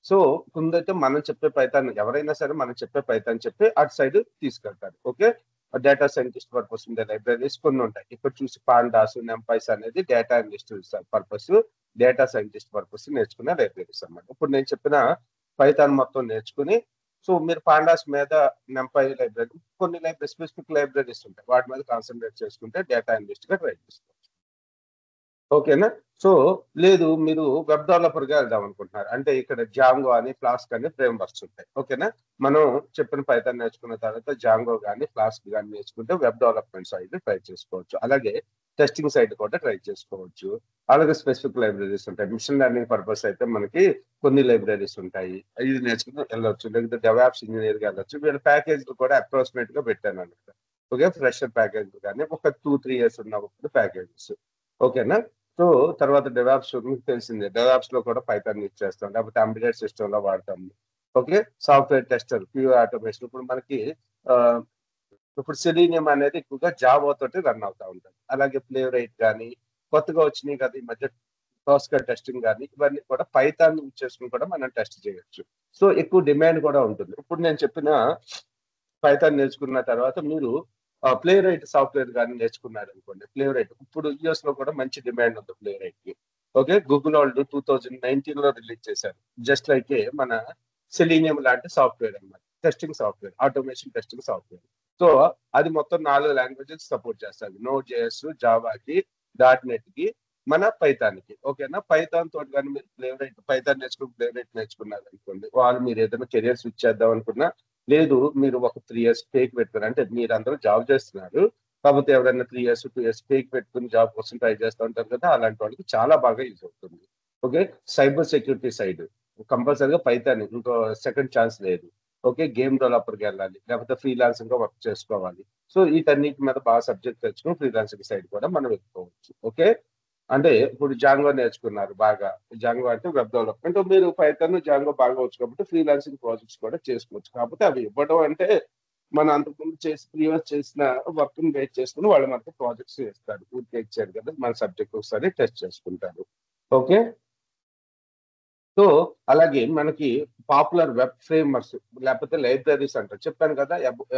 సో, ముందైతే మనం చెప్పే పైథాన్ ఎవరైనా సరే మనం చెప్పే పైథాన్ చెప్పి అటు సైడ్ తీసుకెళ్తారు. ఓకే. డేటా సైంటిస్ట్ పర్పస్ ఉండే లైబ్రరీస్ కొన్నుంటాయి. ఇక్కడ చూసి పాండాస్, నెంపైస్ అనేది data analyst purpose, data scientist purpose నేర్చుకునే లైబ్రరీస్ అన్నమాట. ఇప్పుడు నేను చెప్పిన పైథాన్ మొత్తం నేర్చుకొని సో, మీరు పాండాస్ మీద నెంపై లైబ్రరీ కొన్ని స్పెసిఫిక్ లైబ్రరీస్ ఉంటాయి. వాటి మీద కాన్సంట్రేట్ చేసుకుంటే డేటా అనలిస్ట్‌గా ట్రై చేసుకోవచ్చు. ఓకేనా? సో, లేదు మీరు వెబ్ డెవలపర్‌గా వెళ్దాం అనుకుంటున్నారు. అంటే ఇక్కడ జాంగో అని, ఫ్లాస్క్ అని ఫ్రేమ్‌వర్క్స్ ఉంటాయి. ఓకేనా? మనం చెప్పిన పైథాన్ నేర్చుకున్న తర్వాత జాంగో గాని, ఫ్లాస్క్ గాని నేర్చుకుంటే వెబ్ డెవలప్‌మెంట్ సైడ్ ట్రై చేసుకోవచ్చు. అలాగే టెస్టింగ్ సైడ్ కూడా ట్రై చేసుకోవచ్చు. అలాగే స్పెసిఫిక్ లైబ్రరీస్ ఉంటాయి. మిషన్ లెర్నింగ్ పర్పస్ అయితే మనకి కొన్ని లైబ్రరీస్ ఉంటాయి. ఇది నేర్చుకుని వెళ్ళొచ్చు. లేకపోతే డెవాప్స్ ఇంజినీర్‌గా వెళ్ళొచ్చు. వీళ్ళ ప్యాకేజ్‌లు కూడా అప్రాక్సిమేట్‌గా పెట్టానన్నమాట. ఓకే. ఫ్రెషర్ ప్యాకేజ్‌లు గాని ఒక 2, 3 ఇయర్స్ ఉన్నప్పుడు ప్యాకేజెస్. ఓకేనా? సో, తర్వాత డెవాప్స్ మీకు తెలిసిందే. డెవాప్స్‌లో కూడా పైథాన్ యూజ్ చేస్తాం. లేకపోతే ఎంబెడెడ్ సిస్టమ్‌లో వాడతాము. Okay. Software tester, QA automation ఇప్పుడు మనకి ఆహ్, ఇప్పుడు సెలీనియం అనేది ఎక్కువగా జావా తోటి రన్ అవుతా ఉంటది. అలాగే ప్లే రైట్ గాని, కొత్తగా వచ్చినాయి కదా! ఈ మధ్య టోస్కా టెస్టింగ్ గాని, ఇవన్నీ కూడా పైథాన్ యూజ్ చేసుకొని కూడా మనం టెస్ట్ చేయొచ్చు. సో, ఎక్కువ డిమాండ్ కూడా ఉంటుంది. ఇప్పుడు నేను చెప్పిన పైథాన్ నేర్చుకున్న తర్వాత మీరు ప్లే రైట్ సాఫ్ట్‌వేర్ గాని నేర్చుకున్నారనుకోండి. ప్లే రైట్ ఇప్పుడు యూఎస్‌లో కూడా మంచి డిమాండ్ ఉంది ప్లే రైట్‌కి. ఓకే. గూగుల్ వాళ్ళు 2019లో రిలీజ్ చేశారు. జస్ట్ లైకే మన సెలీనియం లాంటి సాఫ్ట్‌వేర్ అన్నమాట. Testing software. Automation testing software. So, అది మొత్తం 4 లాంగ్వేజెస్ సపోర్ట్ చేస్తది. నోడ్ జేఎస్, జావాకి, డాట్ నెట్‌కి, మన పైథాన్‌కి. ఓకేనా? పైథాన్ తోటి గాని మీరు ప్లే రైట్ పైథాన్ నేర్చుకొని ప్లే రైట్ నేర్చుకున్నారనుకోండి. వాళ్ళు మీరు ఏదైనా కెరియర్ స్విచ్ చేద్దాం అనుకున్నా లేదు మీరు ఒక 3 ఇయర్స్ ఫేక్ పెట్టుకొని అంటే మీరందరూ జాబ్ చేస్తున్నారు. కాకపోతే ఎవరైనా 3 ఇయర్స్, 2 ఇయర్స్ ఫేక్ పెట్టుకొని జాబ్ కోసం ట్రై చేస్తా ఉంటారు కదా! అలాంటి వాళ్ళకి చాలా బాగా యూజ్ అవుతుంది. ఓకే. సైబర్ సెక్యూరిటీ సైడ్ కంపల్సరీగా పైథాన్ ఇంకో సెకండ్ ఛాన్స్ లేదు. ఓకే. గేమ్ డెవలపర్‌కెళ్ళాలి. లేకపోతే ఫ్రీలాన్సింగ్‌గా వర్క్ చేసుకోవాలి. సో, వీటన్నిటి మీద బాగా సబ్జెక్ట్ తెచ్చుకొని ఫ్రీలాన్సింగ్ సైడ్ కూడా మనం వెళ్ళిపోవచ్చు. ఓకే. అంటే ఇప్పుడు జాంగో నేర్చుకున్నారు బాగా. జాంగో అంటే వెబ్ డెవలప్‌మెంట్. మీరు పైథాన్, జాంగో బాగా వచ్చు కాబట్టి ఫ్రీలాన్సింగ్ ప్రాజెక్ట్స్ కూడా చేసుకోవచ్చు. కాకపోతే అవి ఇవ్వడం అంటే మనం అంతకుముందు ప్రీవియస్ చేసిన వర్క్‌ని బేస్ చేసుకొని వాళ్ళు మనకు ప్రాజెక్ట్స్ ఇస్తారు. ఊరికే ఇచ్చారు కదా! మన సబ్జెక్ట్ ఒకసారి టెస్ట్ చేసుకుంటారు. ఓకే. సో, అలాగే మనకి పాపులర్ వెబ్ ఫ్రేమ్‌వర్క్స్ లేకపోతే లైబ్రరీస్ అంటారు. చెప్పాను కదా!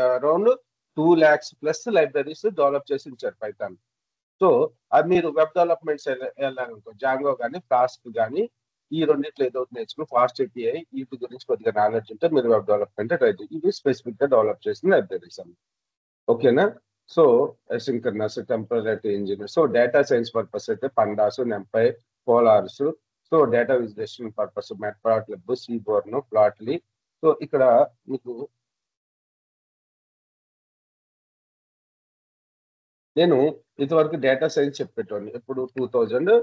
అరౌండ్ 2,00,000 ప్లస్ లైబ్రరీస్ డెవలప్ చేసి ఉంచారు పైథాన్. సో, అది మీరు వెబ్ డెవలప్‌మెంట్ సైడ్ ఎళ్ళాలనుకో జాంగో గాని, ఫ్లాస్క్ గాని ఈ రెండిట్లో ఏదో ఒకటి నేర్చుకొని ఫాస్ట్ ఏపీఐ వీటి గురించి కొద్దిగా నాలెడ్జ్ ఉంటే మీరు వెబ్ డెవలప్‌మెంట్ ట్రై చేయండి. ఇవి స్పెసిఫిక్‌గా డెవలప్ చేసిన లైబ్రరీస్ అన్నమాట. ఓకేనా? సో, అసింక్రోనస్, టెంపరేటివ్ engine. So, data science purpose అయితే pandas, NumPy, Polars. So, data visualization purpose Matplotlib, Seaborn, Plotly. So, ఇక్కడ మీకు నేను ఇదివరకు డేటా సైన్స్ చెప్పేటోడిని. ఎప్పుడు 2000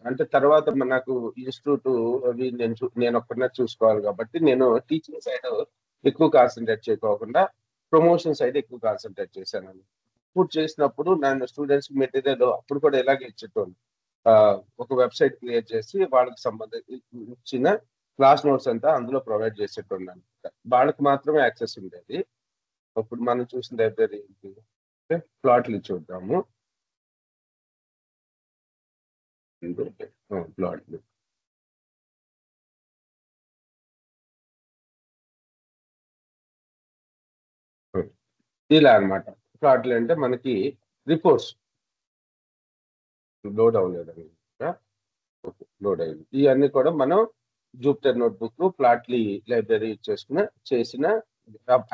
అంటే తర్వాత నాకు ఇన్‌స్టిట్యూట్ అవి నేనొక్కడినే చూసుకోవాలి కాబట్టి నేను టీచింగ్ సైడ్ ఎక్కువ కాన్సంట్రేట్ చేయకోకుండా ప్రమోషన్ సైడ్ ఎక్కువ కాన్సంట్రేట్ చేశానండి. ఇప్పుడు చేసినప్పుడు నన్ను స్టూడెంట్స్ మెటీరియల్ అప్పుడు కూడా ఇలాగే ఇచ్చేటోడిని. ఒక వెబ్‌సైట్ క్రియేట్ చేసి వాళ్ళకి ఇచ్చిన క్లాస్ నోట్స్ అంతా అందులో ప్రొవైడ్ చేసేటోడిననమాట. వాళ్ళకి మాత్రమే యాక్సెస్ ఉండేది. ఇప్పుడు మనం చూసిన లైబ్రరీ ఏంటి? అంటే ప్లాట్లు చూద్దాము. ప్లాట్లు. ఇలా అన్నమాట. ప్లాట్లు అంటే మనకి రిపోర్ట్స్ లోడ్ అవ్వలేదండి. ఓకే. లోడ్ అయింది. ఇయన్నీ కూడా మనం జూపిటర్ నోట్‌బుక్, ప్లాట్‌లీ లైబ్రరీ యూజ్ చేసుకొని చేసిన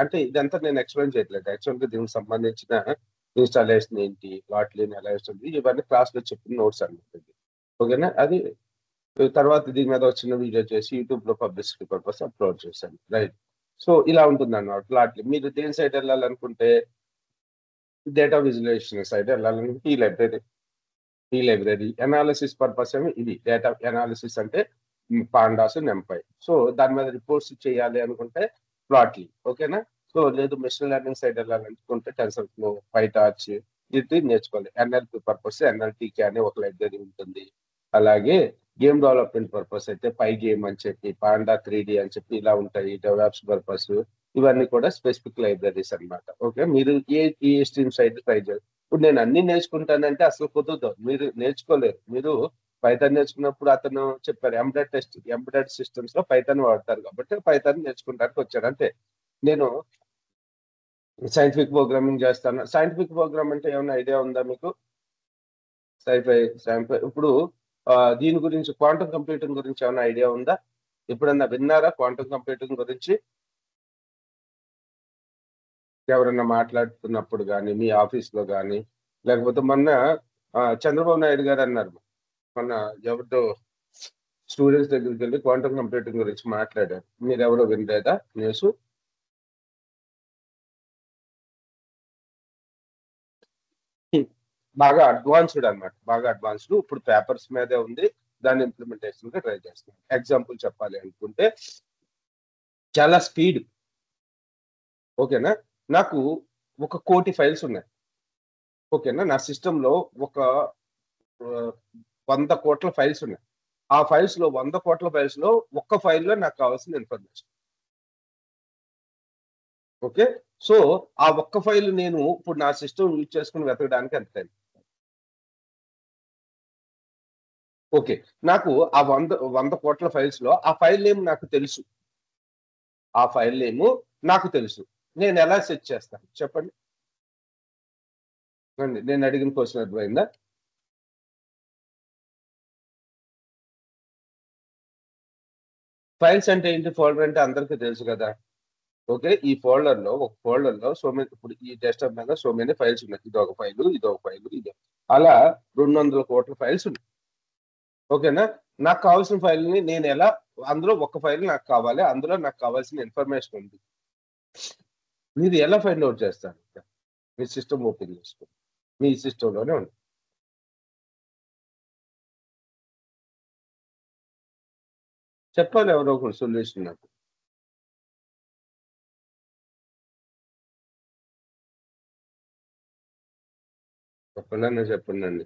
అంటే ఇదంతా నేను ఎక్స్‌ప్లెయిన్ చేయట్లేదు. యాక్చువల్‌గా దీనికి సంబంధించిన ఇన్‌స్టాలేషన్ ఏంటి, ప్లాట్‌లీని ఎలా వస్తుంది, ఇవన్నీ క్లాస్‌లో చెప్పిన నోట్స్ అన్నమాట ఇది. ఓకేనా? అది తర్వాత దీని మీద ఒక చిన్న వీడియో చేసి యూట్యూబ్‌లో పబ్లిసిటీ పర్పస్ అప్‌లోడ్ చేశాను. రైట్. సో, ఇలా ఉంటుందన్నమాట ప్లాట్‌లీ. మీరు దేని సైడ్ ఎళ్ళాలనుకుంటే డేటా విజువలైజేషన్ సైడ్ ఎళ్ళాలనుకుంటే ఈ లైబ్రరీ అనాలిసిస్ పర్పస్ ఏమో ఇది. డేటా అనాలిసిస్ అంటే పాండాస్, నెంపై. సో, దాని మీద రిపోర్ట్స్ చేయాలి అనుకుంటే ప్లాట్‌లీ. ఓకేనా? సో, లేదు మెషిన్ లెర్నింగ్ సైడ్ ఎళ్ళాలనుకుంటే టెన్సర్‌ఫ్లో, పైటార్చ్ ఇది నేర్చుకోవాలి. ఎన్ఎల్‌పి పర్పస్ ఎన్ఎల్‌టీకే అనే ఒక లైబ్రరీ ఉంటుంది. అలాగే గేమ్ డెవలప్‌మెంట్ పర్పస్ అయితే పైగేమ్ అని చెప్పి, పాండా 3 అని చెప్పి ఇలా ఉంటాయి. డెవాప్స్ పర్పస్ ఇవన్నీ కూడా స్పెసిఫిక్ లైబ్రరీస్ అన్నమాట. ఓకే. మీరు ఏ స్ట్రీమ్ సైడ్ ట్రై చేయాలి. ఇప్పుడు నేను అన్నీ నేర్చుకుంటానంటే అసలు కుదరదు. మీరు నేర్చుకోలేరు. మీరు పైథాన్ నేర్చుకున్నప్పుడు అతను చెప్పారు. ఎంబెడెడ్ సిస్టమ్స్‌లో పైథాన్ వాడతారు కాబట్టి పైథాన్ నేర్చుకుంటానికి వచ్చారు అంతే. నేను సైంటిఫిక్ ప్రోగ్రామింగ్ చేస్తాను. సైంటిఫిక్ ప్రోగ్రామ్ అంటే ఏమన్నా ఐడియా ఉందా మీకు? ఇప్పుడు దీని గురించి క్వాంటం కంప్యూటింగ్ గురించి ఏమన్నా ఐడియా ఉందా? ఎప్పుడన్నా విన్నారా క్వాంటం కంప్యూటింగ్ గురించి? ఎవరన్నా మాట్లాడుతున్నప్పుడు గాని, మీ ఆఫీస్‌లో గాని, లేకపోతే మొన్న చంద్రబాబు నాయుడు గారన్నారు. మన ఎవరితో స్టూడెంట్స్ దగ్గరికి వెళ్ళి క్వాంటమ్ కంప్యూటింగ్ గురించి మాట్లాడారు. మీరు ఎవరో వినలేదా న్యూస్? బాగా అడ్వాన్స్డ్ అన్నమాట, బాగా అడ్వాన్స్డ్. ఇప్పుడు పేపర్స్ మీదే ఉంది, దాని ఇంప్లిమెంటేషన్ గా ట్రై చేస్తున్నాం. ఎగ్జాంపుల్ చెప్పాలి అనుకుంటే చాలా స్పీడ్. ఓకేనా, నాకు 1,000,000 ఫైల్స్ ఉన్నాయి. ఓకేనా, నా సిస్టమ్ లో ఒక 100 కోట్ల ఫైల్స్ ఉన్నాయి. ఆ ఫైల్స్ లో 100 కోట్ల ఫైల్స్ లో ఒక్క ఫైల్లో నాకు కావాల్సిన ఇన్ఫర్మేషన్. ఓకే, సో ఆ ఒక్క ఫైల్ నేను ఇప్పుడు నా సిస్టమ్ యూజ్ చేసుకుని వెతకడానికి ఎంత టైం? ఓకే, నాకు ఆ 100 కోట్ల ఫైల్స్ లో ఆ ఫైల్ నేమ్ నాకు తెలుసు. ఆ ఫైల్ నేమ్ నాకు తెలుసు. నేను ఎలా సెర్చ్ చేస్తాను చెప్పండి? నేను అడిగిన క్వశ్చన్ అర్థమైందా? ఫైల్స్ అంటే ఏంటి, ఫోల్డర్ అంటే అందరికీ తెలుసు కదా. ఓకే, ఈ ఫోల్డర్ లో ఒక ఫోల్డర్ లో సో మెనీ, ఇప్పుడు ఈ డెస్క్టాప్ మీద సో మెనీ ఫైల్స్ ఉన్నాయి. ఇది ఒక ఫైల్, ఇది ఒక ఫైల్, ఇది అలా 200 కోట్ల ఫైల్స్ ఉన్నాయి. ఓకేనా, నాకు కావాల్సిన ఫైల్ ని నేను ఎలా, అందులో ఒక ఫైల్ నాకు కావాలి, అందులో నాకు కావాల్సిన ఇన్ఫర్మేషన్ ఉంది, మీరు ఎలా ఫైండ్ అవుట్ చేస్తారు? మీ సిస్టమ్ ఓపెన్ చేసుకోండి, మీ సిస్టమ్ లోనే ఉంది. చెప్పాలి ఎవరో ఒకరు సొల్యూషన్ నాకు. చెప్పండి అండి.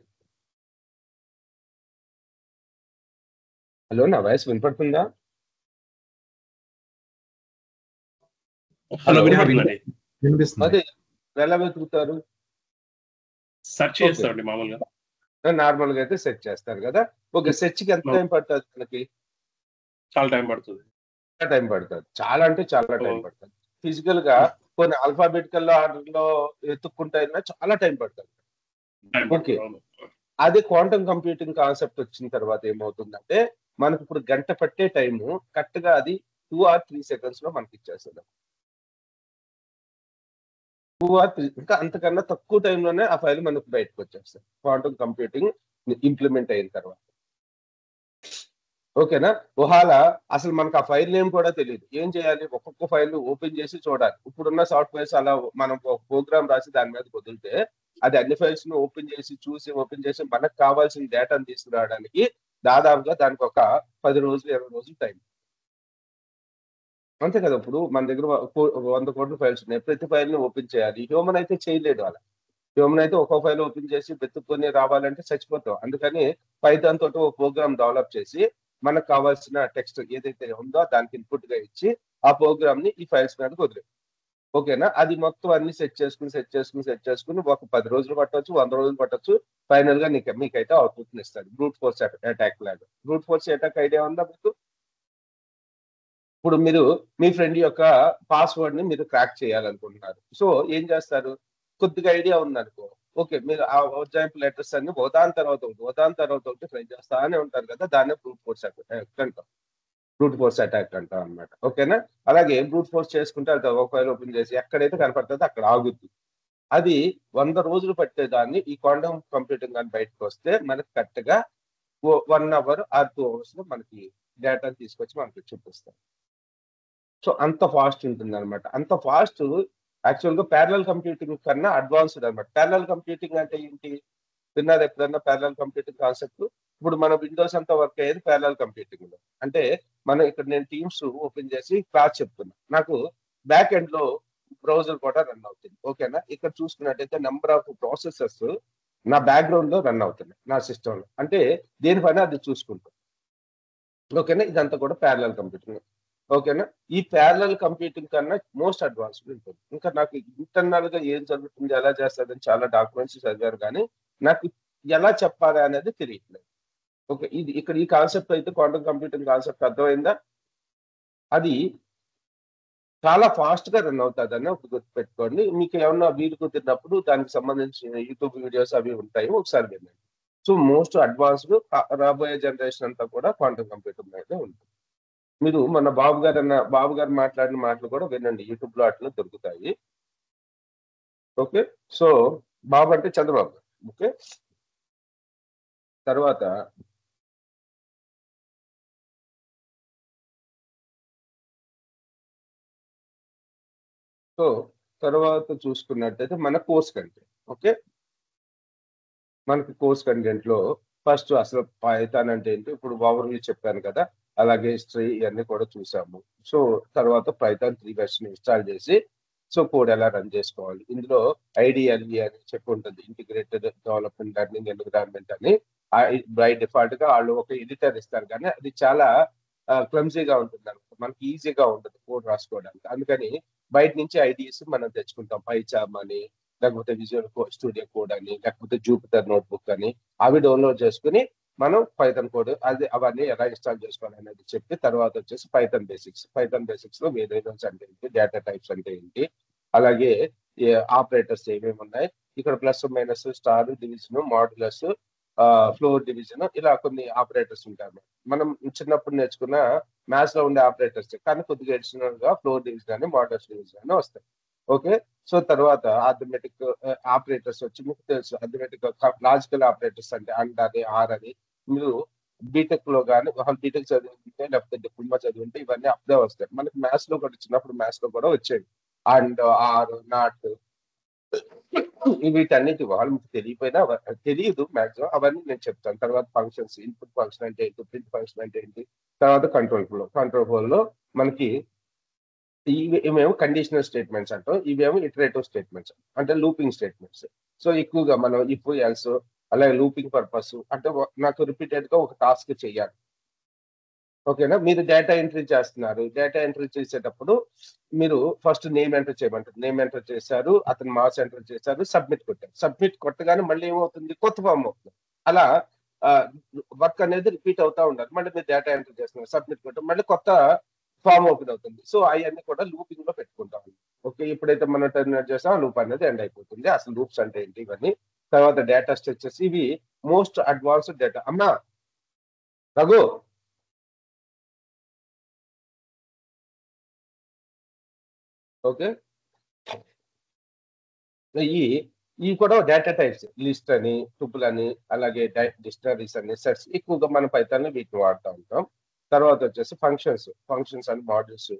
హలో, నా వాయిస్ వినపడుతుందా? హలో, హలో, వినపడుతుందండి. వినిపిస్తుంది. అదే ఎలా వెతుకుతారు? సెర్చ్ ఓకే, చేస్తామండి మామూలుగా. నార్మల్ గా అయితే సెర్చ్ చేస్తారు కదా. ఓకే, సెర్చ్ కి ఎంత టైం పడుతుంది మనకి? చాలా టైం పడుతుంది. టైం పడుతుంది, చాలా అంటే చాలా టైం పడుతుంది. ఫిజికల్ గా కొన్ని ఆల్ఫాబెటికల్ ఆర్డర్ లో ఎత్తుక్కుంటే చాలా టైం పడుతుంది. ఓకే, అదే క్వాంటమ్ కంప్యూటింగ్ కాన్సెప్ట్ వచ్చిన తర్వాత ఏమవుతుందంటే మనకి ఇప్పుడు గంట పట్టే టైము కరెక్ట్ గా అది 2 or 3 seconds లో మనకి ఇచ్చేస్తుంది. 2 or 3, ఇంకా అంతకన్నా తక్కువ టైంలోనే ఆ ఫైల్ మనకు బయటకు వచ్చేస్తుంది క్వాంటమ్ కంప్యూటింగ్ ఇంప్లిమెంట్ అయిన తర్వాత. ఓకేనా, ఒకవేళ అసలు మనకు ఆ ఫైల్ నేమ్ కూడా తెలియదు, ఏం చేయాలి? ఒక్కొక్క ఫైల్ ఓపెన్ చేసి చూడాలి. ఇప్పుడున్న సాఫ్ట్వేర్స్ అలా మనం ఒక ప్రోగ్రామ్ రాసి దాని మీద వదిలితే అది అన్ని ఫైల్స్ ను ఓపెన్ చేసి మనకు కావాల్సిన డేటాను తీసుకురావడానికి దాదాపుగా దానికి ఒక 10 రోజులు 20 రోజులు టైం. అంతే కదా, ఇప్పుడు మన దగ్గర 100 కోట్ల ఫైల్స్ ఉన్నాయి, ప్రతి ఫైల్ ని ఓపెన్ చేయాలి. హ్యూమన్ అయితే చేయలేడు అలా. హ్యూమన్ అయితే ఒక్కో ఫైల్ ఓపెన్ చేసి వెతుక్కొని రావాలంటే చచ్చిపోతాం. అందుకని పైథాన్ తోటి ఒక ప్రోగ్రామ్ డెవలప్ చేసి మనకు కావాల్సిన టెక్స్ట్ ఏదైతే ఉందో దానికి ఇన్పుట్ గా ఇచ్చి ఆ ప్రోగ్రామ్ ని ఈ ఫైల్స్ మీద వదిలే. ఓకేనా, అది మొత్తం అన్ని సెట్ చేసుకుని ఒక 10 రోజులు పట్టొచ్చు, 100 రోజులు పట్టొచ్చు. ఫైనల్ గా మీకైతే అవుట్పుట్ ఇస్తాడు. బ్రూట్ ఫోర్స్ అటాక్ లాగా. బ్రూట్ ఫోర్స్ అటాక్ ఐడియా ఉందా మీకు? ఇప్పుడు మీరు మీ ఫ్రెండ్ యొక్క పాస్వర్డ్ ని మీరు క్రాక్ చేయాలనుకుంటున్నారు. సో ఏం చేస్తారు? కొద్దిగా ఐడియా ఉందనుకో, ఓకే, మీరు ఆ ఉజ్జాయింపు లెటర్స్ అన్ని ఒకదాని తర్వాత ఒకటి ట్రై చేస్తానే ఉంటారు కదా, దాన్ని బ్రూట్ ఫోర్స్ అటాక్ అంటాం. బ్రూట్ ఫోర్స్ అటాక్ అంటాం అనమాట. ఓకేనా, అలాగే బ్రూట్ ఫోర్స్ చేసుకుంటే అది ఒక ఫైల్ ఓపెన్ చేసి ఎక్కడైతే కనపడుతుందో అక్కడ ఆగుద్ది. అది 100 రోజులు పట్టేదాన్ని ఈ క్వాంటమ్ కంప్యూటింగ్ అని బయటకు వస్తే మనకి కరెక్ట్ గా 1 hour or 2 hours లో మనకి డేటాను తీసుకొచ్చి మనకి చూపిస్తాం. సో అంత ఫాస్ట్ ఉంటుంది అనమాట. అంత ఫాస్ట్ యాక్చువల్ గా ప్యారలల్ కంప్యూటింగ్ కన్నా అడ్వాన్స్డ్ అనమాట. ప్యారలల్ కంప్యూటింగ్ అంటే ఏంటి? విన్నారు ఎప్పుడన్నా ప్యారలల్ కంప్యూటింగ్ కాన్సెప్ట్? ఇప్పుడు మన విండోస్ అంతా వర్క్ అయ్యేది ప్యారలల్ కంప్యూటింగ్ లో. అంటే మనం ఇక్కడ నేను టీమ్స్ ఓపెన్ చేసి క్లాస్ చెప్తున్నా, నాకు బ్యాక్ ఎండ్ లో బ్రౌజర్ కూడా రన్ అవుతుంది. ఓకేనా, ఇక్కడ చూసుకున్నట్టయితే నెంబర్ ఆఫ్ ప్రాసెసర్స్ నా బ్యాక్గ్రౌండ్ లో రన్ అవుతున్నాయి నా సిస్టమ్ లో. అంటే దేని పైన అది చూసుకుంటాం. ఓకేనా, ఇదంతా కూడా ప్యారలల్ కంప్యూటింగ్. ఓకేనా, ఈ ప్యారలల్ కంప్యూటింగ్ కన్నా మోస్ట్ అడ్వాన్స్డ్ ఉంటుంది. ఇంకా నాకు ఇంటర్నల్ గా ఏం జరుగుతుంది, ఎలా చేస్తుందని చాలా డాక్యుమెంట్స్ చదివారు, కానీ నాకు ఎలా చెప్పాలి అనేది తెలియట్లేదు. ఓకే, ఇది ఇక్కడ ఈ కాన్సెప్ట్ అయితే క్వాంటమ్ కంప్యూటింగ్ కాన్సెప్ట్ అర్థమైందా? అది చాలా ఫాస్ట్ గా రన్ అవుతుంది అని ఒక గుర్తుపెట్టుకోండి. మీకు ఏమన్నా వీలు కుదిరినప్పుడు దానికి సంబంధించిన యూట్యూబ్ వీడియోస్ అవి ఉంటాయి, ఒకసారి వినండి. సో మోస్ట్ అడ్వాన్స్డ్ రాబోయే జనరేషన్ అంతా కూడా క్వాంటమ్ కంప్యూటింగ్ అయితే ఉంటుంది. మీరు మన బాబు గారు మాట్లాడిన మాటలు కూడా వినండి, యూట్యూబ్ లో అట్లా దొరుకుతాయి. ఓకే, సో బాబు అంటే చంద్రబాబు. ఓకే, తర్వాత సో తర్వాత చూసుకున్నట్టయితే మన కోర్స్ కంటెంట్. ఓకే, మనకి కోర్స్ కంటెంట్ లో ఫస్ట్ అసలు పైథాన్ అంటే ఏంటి, ఇప్పుడు ఓవర్వ్యూ చెప్పాను కదా, అలాగే హిస్టరీ ఇవన్నీ కూడా చూసాము. సో తర్వాత పైథాన్ 3 వెర్షన్ ఇన్స్టాల్ చేసి సో కోడ్ ఎలా రన్ చేసుకోవాలి, ఇందులో ఐడిఎల్ఈ అని చెప్పి ఉంటుంది, ఇంటిగ్రేటెడ్ డెవలప్మెంట్ లెర్నింగ్ ఎన్విరాన్మెంట్ అని. బై డిఫాల్ట్ గా వాళ్ళు ఒక ఎడిటర్ ఇస్తారు, కానీ అది చాలా క్లమ్జీగా ఉంటుంది అనమాట, మనకి ఈజీగా ఉండదు కోడ్ రాసుకోవడానికి. అందుకని బయట నుంచి ఐడియాస్ మనం తెచ్చుకుంటాం, పైచామ్ అని, లేకపోతే విజువల్ స్టూడియో కోడ్ అని, లేకపోతే జూపిటర్ నోట్బుక్ అని, అవి డౌన్లోడ్ చేసుకుని మనం పైథాన్ కోడ్ అది అవన్నీ ఎలా ఇన్స్టాల్ చేసుకోవాలి అనేది చెప్పి తర్వాత వచ్చేసి పైథాన్ బేసిక్స్ లో వేరియబుల్స్ అంటే ఏంటి, డేటా టైప్స్ అంటే ఏంటి, అలాగే ఆపరేటర్స్ ఏమేమి ఉన్నాయి, ఇక్కడ plus minus star division modulus floor division ఇలా కొన్ని ఆపరేటర్స్ ఉంటాయి. మనం చిన్నప్పుడు నేర్చుకున్న మ్యాథ్స్ లో ఉండే ఆపరేటర్స్, కానీ కొద్దిగా అడిషనల్ గా ఫ్లోర్ డివిజన్ అని మాడ్యులస్ డివిజన్ అని వస్తాయి. ఓకే, సో తర్వాత అథమెటిక్ ఆపరేటర్స్ వచ్చి మీకు తెలుసు, అథమెటిక్ లాజికల్ ఆపరేటర్స్ అంటే అండ్ అని ఆర్ అని. మీరు బీటెక్ లో కానీ బీటెక్ చదివితే లేకపోతే డిప్లొమా చదివితే ఇవన్నీ అప్పుడే వస్తాయి. మనకి మ్యాథ్స్ లో కూడా చిన్నప్పుడు మ్యాథ్స్ లో కూడా వచ్చేవి, అండ్ ఆర్ నాట్, వీటన్నిటి వాళ్ళకి తెలియపోయినా తెలియదు మాక్సిమం, అవన్నీ నేను చెప్తాను. తర్వాత ఫంక్షన్స్, ఇన్పుట్ ఫంక్షన్ అంటే ఏంటి, ప్రింట్ ఫంక్షన్ అంటే ఏంటి, తర్వాత కంట్రోల్ ఫ్లో లో మనకి ఇవేమో కండిషనల్ స్టేట్మెంట్స్ అంటాం, ఇవేమో ఇటరేటివ్ స్టేట్మెంట్స్ అంటే లూపింగ్ స్టేట్మెంట్స్. సో ఎక్కువగా మనం ఇఫ్ ఎల్స్ అలాగే లూపింగ్ పర్పస్ అంటే నాకు రిపీటెడ్ గా ఒక టాస్క్ చేయాలి. ఓకేనా, మీరు డేటా ఎంట్రీ చేస్తున్నారు, డేటా ఎంట్రీ చేసేటప్పుడు మీరు ఫస్ట్ నేమ్ ఎంటర్ చేయమంటారు, నేమ్ ఎంటర్ చేశారు, అతను మార్క్స్ ఎంటర్ చేశారు, సబ్మిట్ కొట్టారు, సబ్మిట్ కొట్టగానే మళ్ళీ ఏమవుతుంది, కొత్త ఫామ్ అవుతుంది. అలా వర్క్ అనేది రిపీట్ అవుతా ఉండాలి. మళ్ళీ మీరు డేటా ఎంటర్ చేస్తున్నారు, సబ్మిట్ కొట్టారు, మళ్ళీ కొత్త ఫామ్ ఓపెన్ అవుతుంది. సో అవన్నీ కూడా లూపింగ్ లో పెట్టుకుంటాం. ఓకే, ఎప్పుడైతే మనం టర్మినేట్ చేస్తాం లూప్ అనేది ఎండ్ అయిపోతుంది. అసలు లూప్స్ అంటే ఏంటి ఇవన్నీ. తర్వాత డేటా స్ట్రక్చర్స్, ఇవి మోస్ట్ అడ్వాన్స్డ్ డేటా. అమ్మా రఘు, ఓకే, ఇవి కూడా డేటా టైప్స్, లిస్ట్ అని, టుపుల్ అని, అలాగే డిక్షనరీస్ అని, సెట్స్. ఎక్కువగా మన పైథాన్ వీటిని వాడుతూ ఉంటాం. తర్వాత వచ్చేసి ఫంక్షన్స్ అండ్ మాడ్యూల్స్.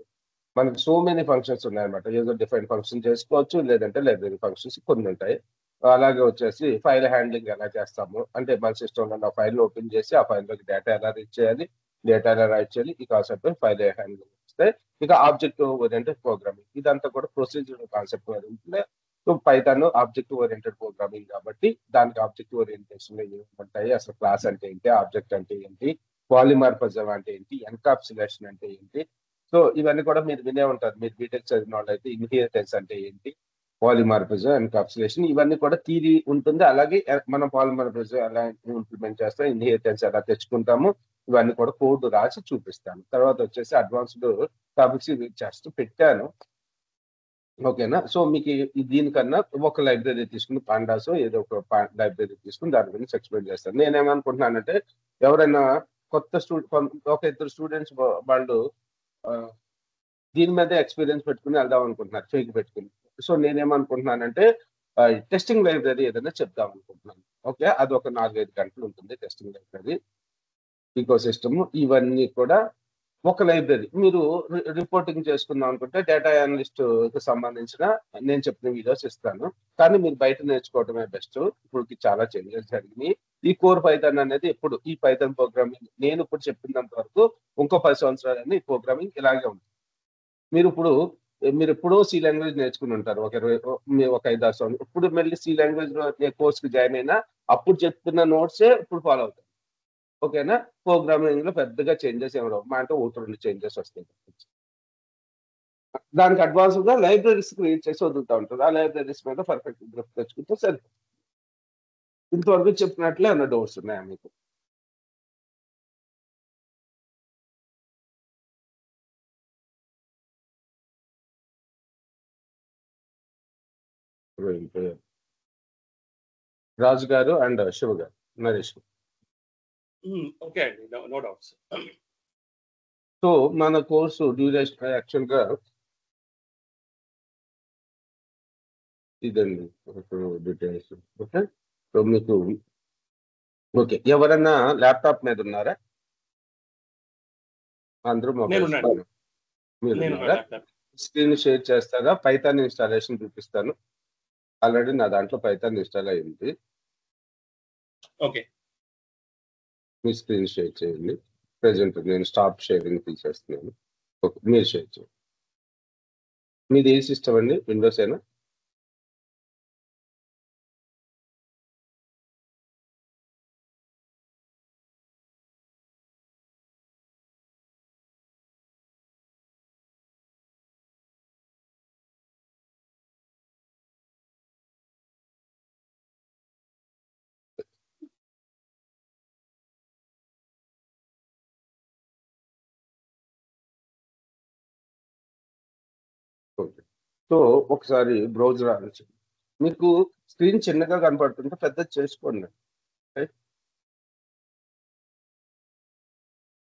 మనకి సో మెనీ ఫంక్షన్స్ ఉన్నాయన్నమాట. ఏదో డిఫరెంట్ ఫంక్షన్ చేసుకోవచ్చు, లేదంటే లైబ్రరీ ఫంక్షన్స్ కొన్ని ఉంటాయి. అలాగే వచ్చేసి ఫైల్ హ్యాండ్లింగ్ ఎలా చేస్తాము అంటే మన సిస్టమ్ లో ఫైల్ ఓపెన్ చేసి ఆ ఫైల్ లోకి డేటా ఎలా రీడ్ చేయాలి, డేటా ఎలా రైట్ చేయాలి, ఈ కాన్సెప్ట్ ఫైల్ హ్యాండ్లింగ్ వస్తే. ఇక ఆబ్జెక్ట్ ఓరియంటెడ్ ప్రోగ్రామింగ్, ఇదంతా కూడా procedure concept oriented. So Python object oriented programming కాబట్టి దానికి ఆబ్జెక్ట్ ఓరియంటేషన్ ఏముంటాయి, అసలు క్లాస్ అంటే ఏంటి, ఆబ్జెక్ట్ అంటే ఏంటి, పాలిమార్ఫిజం అంటే ఏంటి, ఎన్కాప్సులేషన్ అంటే ఏంటి. సో ఇవన్నీ కూడా మీరు వినే ఉంటారు, మీరు బీటెక్ చదివిన వాళ్ళైతే ఇన్హెరిటెన్స్ అంటే ఏంటి, పాలిమార్ఫిజం, ఎన్కాప్సులేషన్, ఇవన్నీ కూడా థియరీ ఉంటుంది. అలాగే మనం పాలిమార్ఫిజం ఎలా ఇంప్లిమెంట్ చేస్తాం, ఇన్హెరిటెన్స్ ఎలా తెచ్చుకుంటాము, ఇవన్నీ కూడా కోడ్ రాసి చూపిస్తాను. తర్వాత వచ్చేసి అడ్వాన్స్డ్ టాపిక్స్ జస్ట్ పెట్టాను. ఓకేనా, సో మీకు దీనికన్నా ఒక లైబ్రరీ తీసుకుని పాండాస్ ఏదో ఒక లైబ్రరీ తీసుకుని దాని గురించి ఎక్స్ప్లెయిన్ చేస్తాను. నేనేమనుకుంటున్నానంటే ఎవరైనా కొత్త ఒక ఇద్దరు స్టూడెంట్స్ వాళ్ళు దీని మీద ఎక్స్పీరియన్స్ పెట్టుకుని వెళ్దాం అనుకుంటున్నారు, ఫేక్ పెట్టుకుని. సో నేనేమనుకుంటున్నానంటే టెస్టింగ్ లైబ్రరీ ఏదైనా చెప్దాం అనుకుంటున్నాను. ఓకే, అది ఒక 4-5 గంటలు ఉంటుంది టెస్టింగ్ లైబ్రరీ, ఈకో సిస్టమ్, ఇవన్నీ కూడా ఒక లైబ్రరీ. మీరు రిపోర్టింగ్ చేసుకుందాం అనుకుంటే డేటా అనలిస్ట్ కి సంబంధించిన నేను చెప్పిన వీడియోస్ ఇస్తాను, కానీ మీరు బయట నేర్చుకోవడమే బెస్ట్. ఇప్పుడు చాలా చేంజెస్ జరిగినాయి. ఈ కోర్ పైథాన్ అనేది ఎప్పుడు ఈ పైథాన్ ప్రోగ్రామింగ్ నేను ఇప్పుడు చెప్పినంత వరకు ఇంకో 10 సంవత్సరాలని ఈ ప్రోగ్రామింగ్ ఇలాగే ఉంటుంది. మీరు ఎప్పుడో సి లాంగ్వేజ్ నేర్చుకుని ఉంటారు, ఒక 5-6 సంవత్సరాలు. ఇప్పుడు మళ్ళీ సి లాంగ్వేజ్ కోర్స్ కి జాయిన్ అయినా అప్పుడు చెప్తున్న నోట్సే ఇప్పుడు ఫాలో అవుతారు. ఓకేనా, ప్రోగ్రామింగ్ లో పెద్దగా చేంజెస్ ఏమి రావు, మా అంటే 1-2 చేంజెస్ వస్తాయి. దానికి అడ్వాన్స్ గా లైబ్రరీస్ క్రియేట్ చేసి వదులుతూ ఉంటారు. ఆ లైబ్రరీస్ మీద పర్ఫెక్ట్ గ్రిప్ తెచ్చుకుంటే సరే. ఇంతవరకు చెప్పినట్లే అన్న డౌట్స్ ఉన్నాయా మీకు? రాజు గారు అండ్ శివ గారు, నరేష్. ఓకే అండి, నో డౌట్స్. సో మన కోర్సు డ్యూరేషన్ యాక్చువల్ గా ఇదండి డీటెయిల్స్. ఓకే, సో మీకు ఓకే, ఎవరన్నా ల్యాప్టాప్ మీద ఉన్నారా? అందరూ మొబైల్స్ మీరు ఉన్నారా? స్క్రీన్ షేర్ చేస్తాగా పైథాన్ ఇన్స్టాలేషన్ చూపిస్తాను. ఆల్రెడీ నా దాంట్లో పైథాన్ ఇన్‌స్టాల్ అయింది. Okay. మీ స్క్రీన్ షేర్ చేయండి. ప్రెజెంట్ నేను స్టాప్ షేరింగ్ తీసేస్తున్నాను. ఓకే. మీరు షేర్ చేయండి. మీది ఏ సిస్టమ్ అండి? విండోసేనా? ఓకే. సో, ఒకసారి బ్రౌజర్ ఆలోచించండి. మీకు స్క్రీన్ చిన్నగా కనపడుతుంటే పెద్దది చేసుకోండి. రైట్?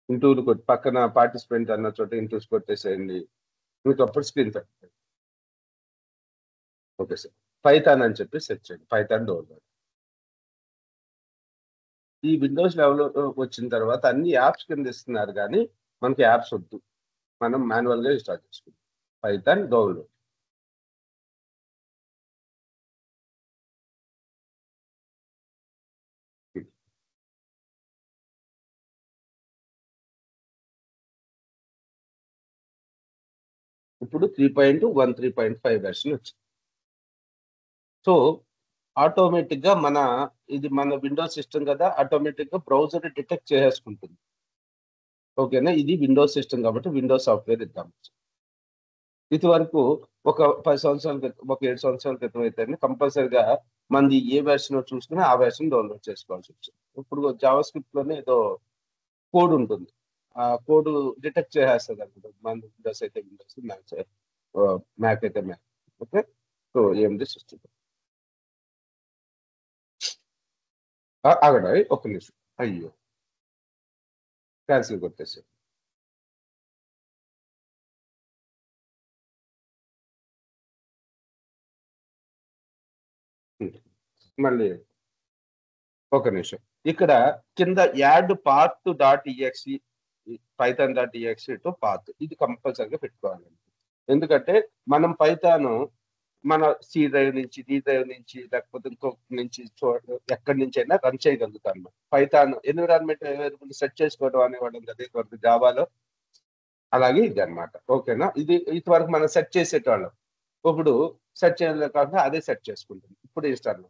ఇంటూలు కొట్టి పక్కన పార్టిసిపెంట్ అన్న చోట ఇంటూస్ కొట్టేసేయండి. మీకు అప్పుడు స్క్రీన్ పెద్దది. Okay sir. పైథాన్ అని చెప్పి సెర్చ్ చేయండి. Python download. ఈ విండోస్ లెవెల్‌లో వచ్చిన తర్వాత అన్ని యాప్స్ కింద ఇస్తున్నారు గానీ, మనకి యాప్స్ వద్దు. మనం మాన్యువల్‌గా ఇన్‌స్టాల్ చేసుకుందాం. Python download. ఇప్పుడు 3.1, 3.5 వెర్షన్ వచ్చింది. సో, ఆటోమేటిక్‌గా ఇది మన విండోస్ సిస్టమ్ కదా! ఆటోమేటిక్‌గా బ్రౌజర్ డిటెక్ట్ చేసేసుకుంటుంది. ఓకేనా? ఇది విండోస్ సిస్టమ్ కాబట్టి విండోస్ సాఫ్ట్‌వేర్ ఇద్దాం. ఇదివరకు ఒక 10 సంవత్సరాల క్రితం, ఒక 7 సంవత్సరాల క్రితం అయితేనే కంపల్సరీగా మనది ఏ వెర్షనో చూసుకొని ఆ వెర్షన్ డౌన్‌లోడ్ చేసుకోవాల్సొచ్చేది. ఇప్పుడు జావా స్క్రిప్ట్‌లోనే ఏదో కోడ్ ఉంటుంది. ఆ కోడ్ డిటెక్ట్ చేసేస్తదన్నమాట. మన విండోస్ అయితే విండోస్, మ్యాక్ అయితే Mac. Okay. So, AMD system. ఆగండి. ఒక్క నిమిషం. అయ్యో! క్యాన్సిల్ కొట్టేసాను. మళ్ళీ ఒక నిమిషం. ఇక్కడ కింద add path dot EXE Python dot EXE to path ఇది కంపల్సరీగా పెట్టుకోవాలండి. ఎందుకంటే మనం పైథాను మన సి డ్రైవ్ నుంచి, డి డ్రైవ్ నుంచి లేకపోతే ఇంకొక నుంచి ఎక్కడి నుంచైనా రన్ చేయగలుగుతాం మనం. పైథాన్ ఎన్విరాన్మెంట్ వేరియబుల్ సెట్ చేసుకోవడం అనేవాళ్ళం కదా ఇదివరకు జావాలో. అలాగే ఇదన్నమాట. ఓకేనా? ఇదివరకు మనం సెట్ చేసేటోళ్ళం. ఇప్పుడు సెట్ చేయలే కాకుండా అదే సెట్ చేసుకుంటుంది. ఇప్పుడు ఇన్‌స్టాల్.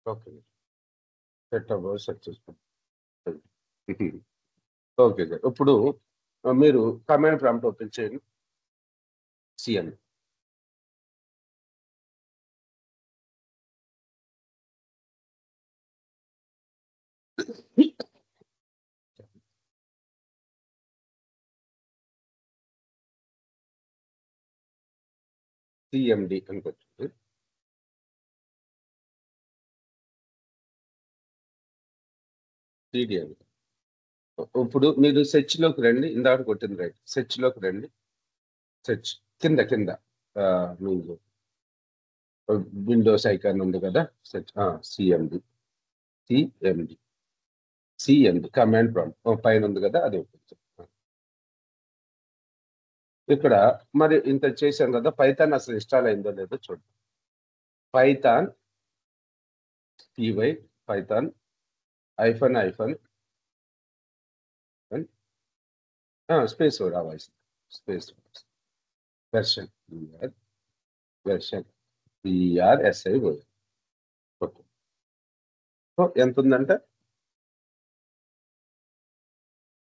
ఓకే. సెట్ అవ్వదు సెట్ చేసుకుంటాం. Okay sir. ఇప్పుడు మీరు కమాండ్ ప్రాంప్ట్ ఓపెన్ చేయండి. సీఎండీ. సీఎండీ అని కొట్టండి. సీడీ అని. ఇప్పుడు మీరు సెర్చ్‌లోకి రండి. ఇందాక కొట్టింది రైట్. సెర్చ్‌లోకి రండి. సెర్చ్ కింద మీకు విండోస్ ఐకాన్ ఉంది కదా! Search CMD. CMD. CMD command prompt పైన ఉంది కదా! అది ఓపెన్ చేయండి. ఇక్కడ మరి ఇంత చేశాం కదా! పైథాన్ అసలు ఇన్‌స్టాల్ అయిందో లేదో చూడండి. Python py python hyphen space రావాలి, space version PRSI okay. So ఎంత ఉందంటే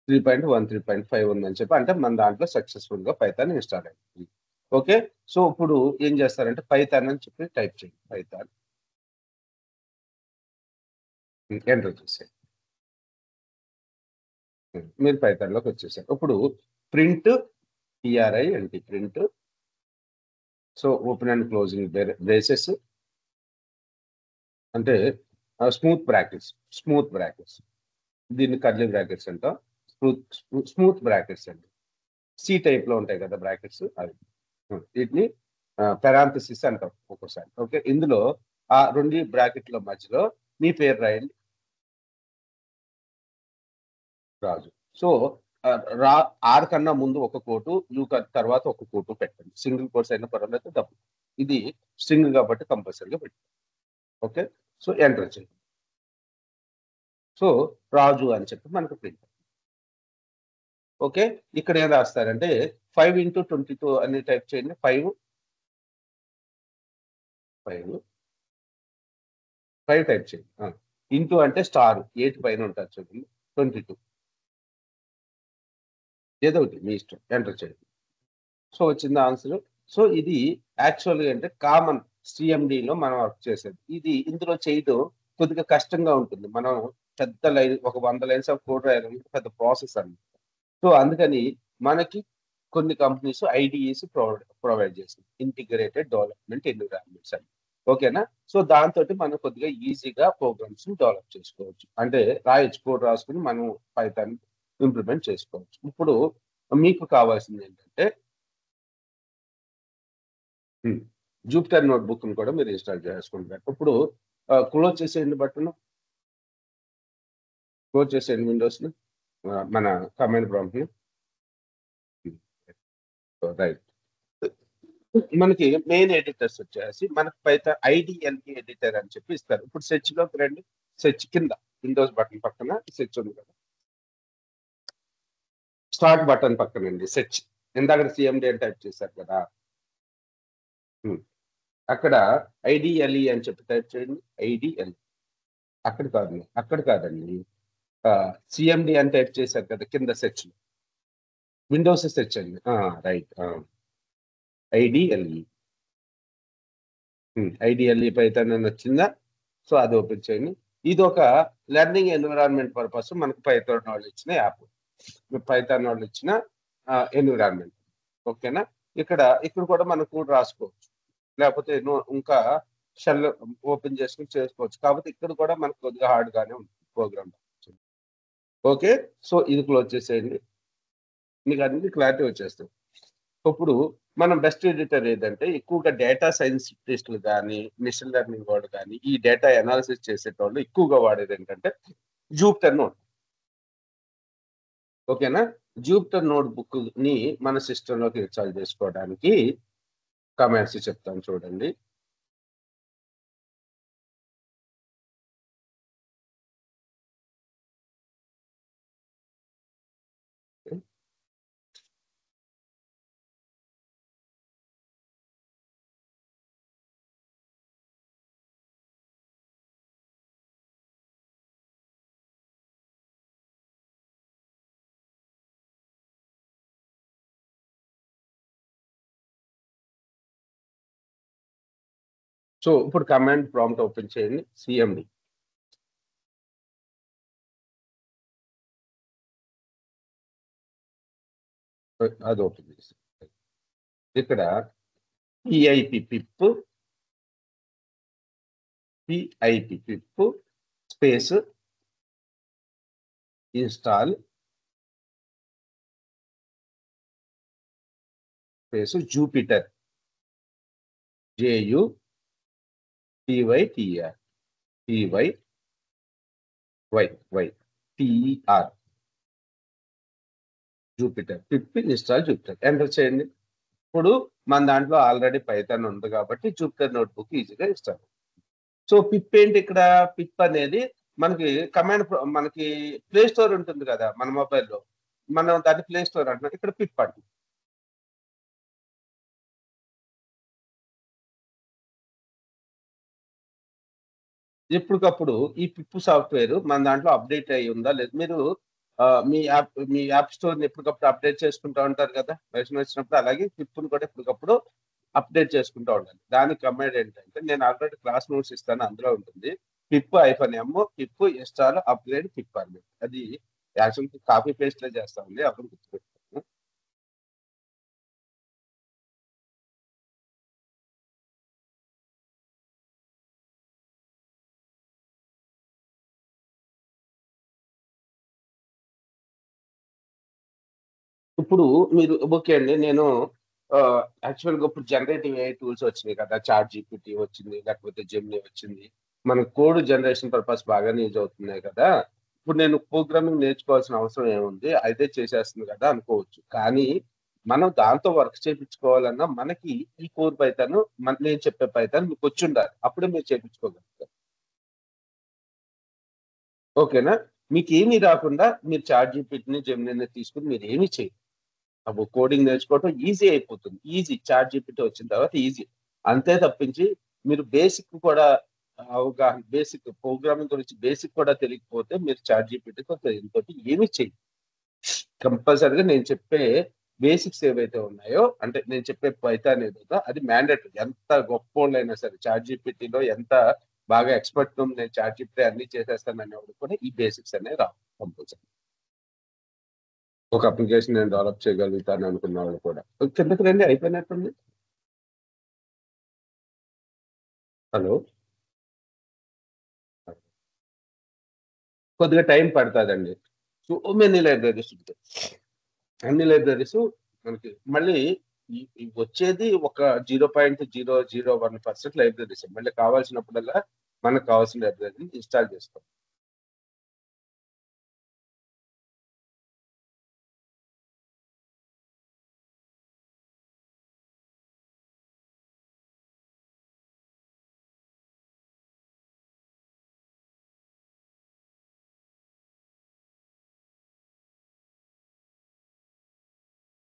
3.1 3.5 ఉందని చెప్పి, అంటే మన దాంట్లో సక్సెస్ఫుల్ గా పైథాన్ ఇన్స్టాల్ అయింది. ఓకే, సో ఇప్పుడు ఏం చేస్తారంటే పైథాన్ అని చెప్పి టైప్ చేయండి, పైథాన్ ఎంటర్ చేసేయండి. మీరు పైథాన్ లోకి వచ్చేసారు. ఇప్పుడు print PRINT print, so open and closing braces అంటే స్మూత్ బ్రాకెట్స్, దీన్ని కర్లీ బ్రాకెట్స్ అంటాం. స్మూత్ బ్రాకెట్స్ అండి, సి టైప్ లో ఉంటాయి కదా బ్రాకెట్స్, అవి వీటిని పెరాంథసిస్ అంటాం ఒక్కోసారి. ఓకే, ఇందులో ఆ రెండు బ్రాకెట్ల మధ్యలో మీ పేరు రాయండి, రాజు. సో ఆర్ కన్నా ముందు ఒక కోటు, యూ తర్వాత ఒక కోటు పెట్టండి. సింగిల్ కోర్స్ అయినా పర్వాలేదు, డబ్బు. ఇది స్ట్రింగ్ కాబట్టి కంపల్సరీగా పెట్టండి. ఓకే, సో ఎంటర్ చేయండి. సో రాజు అని చెప్పి మనకు ప్రింట్. ఓకే, ఇక్కడ ఏం రాస్తారంటే 5 × 22 అని టైప్ చేయండి. 5 టైప్ చేయండి. ఇంటూ అంటే స్టార్ 8 పైన ఉంటుంది చూడండి, 22 ఏదో ఒకటి మీ ఇష్టం, ఎంటర్ చేయండి. సో వచ్చింది ఆన్సర్. సో ఇది యాక్చువల్గా అంటే కామన్ సిఎండిలో మనం వర్క్ చేసేది. ఇది ఇందులో చేయడం కొద్దిగా కష్టంగా ఉంటుంది. మనం పెద్ద లైన్, ఒక 100 లైన్స్ ఆఫ్ కోడ్ రాయాలంటే పెద్ద ప్రాసెస్ అన్నమాట. సో అందుకని మనకి కొన్ని కంపెనీస్ IDEs ప్రొవైడ్ చేసింది, ఇంటిగ్రేటెడ్ డెవలప్మెంట్ ఎన్విరాన్మెంట్స్ అని. ఓకేనా, సో దాంతో మనం కొద్దిగా ఈజీగా ప్రోగ్రామ్స్ డెవలప్ చేసుకోవచ్చు, అంటే రాయొచ్చు, కోడ్ రాసుకుని మనం పైథాన్ ఇంప్లిమెంట్ చేసుకోవచ్చు. ఇప్పుడు మీకు కావాల్సింది ఏంటంటే జూపిటర్ నోట్బుక్ కూడా మీరు ఇన్స్టాల్ చేసుకుంటారు. ఇప్పుడు క్లోజ్ చేసేయండి, బటన్ క్లోజ్ చేసేయండి విండోస్ని, మన కమాండ్ ప్రాంప్ట్ని. రైట్, మనకి మెయిన్ ఎడిటర్స్ వచ్చేసి మనకి పైథాన్ IDLE ఎడిటర్ అని చెప్పి ఇస్తారు. ఇప్పుడు సెర్చ్ లోకి రండి, సెర్చ్ కింద విండోస్ బటన్ పక్కన సెర్చ్ ఉంది కదా, స్టార్ట్ బటన్ పక్కన అండి సెర్చ్. ఇందాక CMD అని టైప్ చేశారు కదా, అక్కడ IDLE అని చెప్పి టైప్ చేయండి. IDLE అక్కడ కాదండి, CMD అని టైప్ చేశారు కదా కింద సెర్చ్, విండోస్ సెర్చ్ అండి. రైట్, IDLE పైథాన్ అని వచ్చిందా? సో అది ఓపెన్ చేయండి. ఇది ఒక లెర్నింగ్ ఎన్విరాన్మెంట్ పర్పస్ మనకు పైథాన్ వాళ్ళు ఇచ్చిన యాప్, పైథాన్ వాళ్ళు ఇచ్చిన ఎన్విరాన్మెంట్. ఓకేనా, ఇక్కడ కూడా మనం కోడ్ రాసుకోవచ్చు, లేకపోతే ఇంకా షెల్ ఓపెన్ చేసుకుని చేసుకోవచ్చు. కాబట్టి ఇక్కడ కూడా మనకు కొద్దిగా హార్డ్ గానే ఉంటుంది ప్రోగ్రామ్. ఓకే, సో ఇది క్లోజ్ చేసేయండి, మీకు అన్ని క్లారిటీ వచ్చేస్తుంది. ఇప్పుడు మనం బెస్ట్ ఎడిటర్ ఏదంటే ఎక్కువగా డేటా సైంటిస్టులు కానీ, మిషన్ లెర్నింగ్ వాళ్ళు కానీ, ఈ డేటా అనాలిసిస్ చేసేటోళ్ళు ఎక్కువగా వాడేది ఏంటంటే జూపిటర్ నోట్. ఓకేనా, జూపిటర్ నోట్బుక్ ని మన సిస్టంలోకి ఇన్స్టాల్ చేసుకోవడానికి కమాండ్స్ చెప్తాను చూడండి. సో ఇప్పుడు కమాండ్ ప్రాంప్ట్ ఓపెన్ చేయండి, CMD. అది ఓపెన్ చేసి ఇక్కడ PIP space install space Jupyter, JUPYTER Jupyter, pip install Jupyter, enter చేయండి. ఇప్పుడు మన దాంట్లో ఆల్రెడీ పైథాన్ ఉంది కాబట్టి జూపిటర్ నోట్బుక్ ఈజీగా ఇన్స్టాల్. సో పిప్ ఏంటి ఇక్కడ? పిప్ అనేది మనకి మనకి ప్లే స్టోర్ ఉంటుంది కదా మన మొబైల్లో, మనం దాన్ని ప్లే స్టోర్ అంటున్నాం, ఇక్కడ పిప్ అంటున్నాం. ఎప్పటికప్పుడు ఈ పిప్ సాఫ్ట్వేర్ మన దాంట్లో అప్డేట్ అయ్యి ఉందా లేదు, మీరు మీ యాప్ స్టోర్ని ఎప్పటికప్పుడు అప్డేట్ చేసుకుంటూ ఉంటారు కదా వెర్షన్ వచ్చినప్పుడు, అలాగే పిప్ను కూడా ఎప్పటికప్పుడు అప్డేట్ చేసుకుంటూ ఉండాలి. దానికి కమాండ్ ఏంటంటే, నేను ఆల్రెడీ క్లాస్ నోట్స్ ఇస్తాను, అందులో ఉంటుంది పిప్ -m పిప్ ఇన్స్టాల్ అప్గ్రేడ్ పిప్ అని. అది యాక్చువల్ కాపీ పేస్ట్ లో చేస్తామండి, అప్పుడు గుర్తుపెట్టుకోండి. ఇప్పుడు మీరు ఓకే అండి, నేను యాక్చువల్‌గా ఇప్పుడు జనరేటివ్ ఏఐ టూల్స్ వచ్చినాయి కదా! చాట్ జీపీటీ వచ్చింది, లేకపోతే జెమినీ వచ్చింది. మన కోడ్ జనరేషన్ పర్పస్ బాగానే యూజ్ అవుతున్నాయి కదా! ఇప్పుడు నేను ప్రోగ్రామింగ్ నేర్చుకోవాల్సిన అవసరం ఏముంది? అదే చేసేస్తుంది కదా అనుకోవచ్చు. కానీ మనం దాంతో వర్క్ చేపించుకోవాలన్నా మనకి ఈ కోర్ పైథాన్, నేను చెప్పే పైథాన్ మీకొచ్చుండాలి. అప్పుడే మీరు చేపించుకోగలుగుతారు. ఓకేనా? మీకేమీ రాకుండా మీరు చాట్ జీపీటీని, జెమినీని తీసుకొని మీరేమి చేయరు. అబ్బో! కోడింగ్ నేర్చుకోవటం ఈజీ అయిపోతుంది. ఈజీ. చాట్ జీపీటీ వచ్చిన తర్వాత ఈజీ. అంతే తప్పించి మీరు బేసిక్ కూడా అవగాహన, బేసిక్ ప్రోగ్రామింగ్ గురించి బేసిక్ కూడా తెలియకపోతే మీరు చాట్ జీపీటీతో దీనితోటి ఏమి చేయరు. కంపల్సరీగా నేను చెప్పే బేసిక్స్ ఏవైతే ఉన్నాయో, అంటే నేను చెప్పే పైథాన్ ఏదైతే అది మ్యాండేటరీ. ఎంత గొప్పోళ్ళైనా సరే, చాట్ జీపీటీలో ఎంత బాగా ఎక్స్‌పర్ట్ నేను చాట్ జీపీటీ అన్నీ చేసేస్తాను అనేవాడికి కూడా ఈ బేసిక్స్ అనేవి రావు కంపల్సరీ. ఒక అప్లికేషన్ నేను డెవలప్ చేయగలుగుతాను అనుకున్న వాళ్ళు కూడా. కిందకి రండి, అయిపోయినట్టుంది. హలో! కొద్దిగా టైం పడతదండి. సో మెనీ లైబ్రరీస్ ఉంటాయి. అన్ని లైబ్రరీస్ మనకి మళ్ళీ ఈ వచ్చేది ఒక 0.001% లైబ్రరీస్. మళ్ళీ కావాల్సినప్పుడల్లా మనకు కావాల్సిన లైబ్రరీని ఇన్‌స్టాల్ చేసుకోవాలి.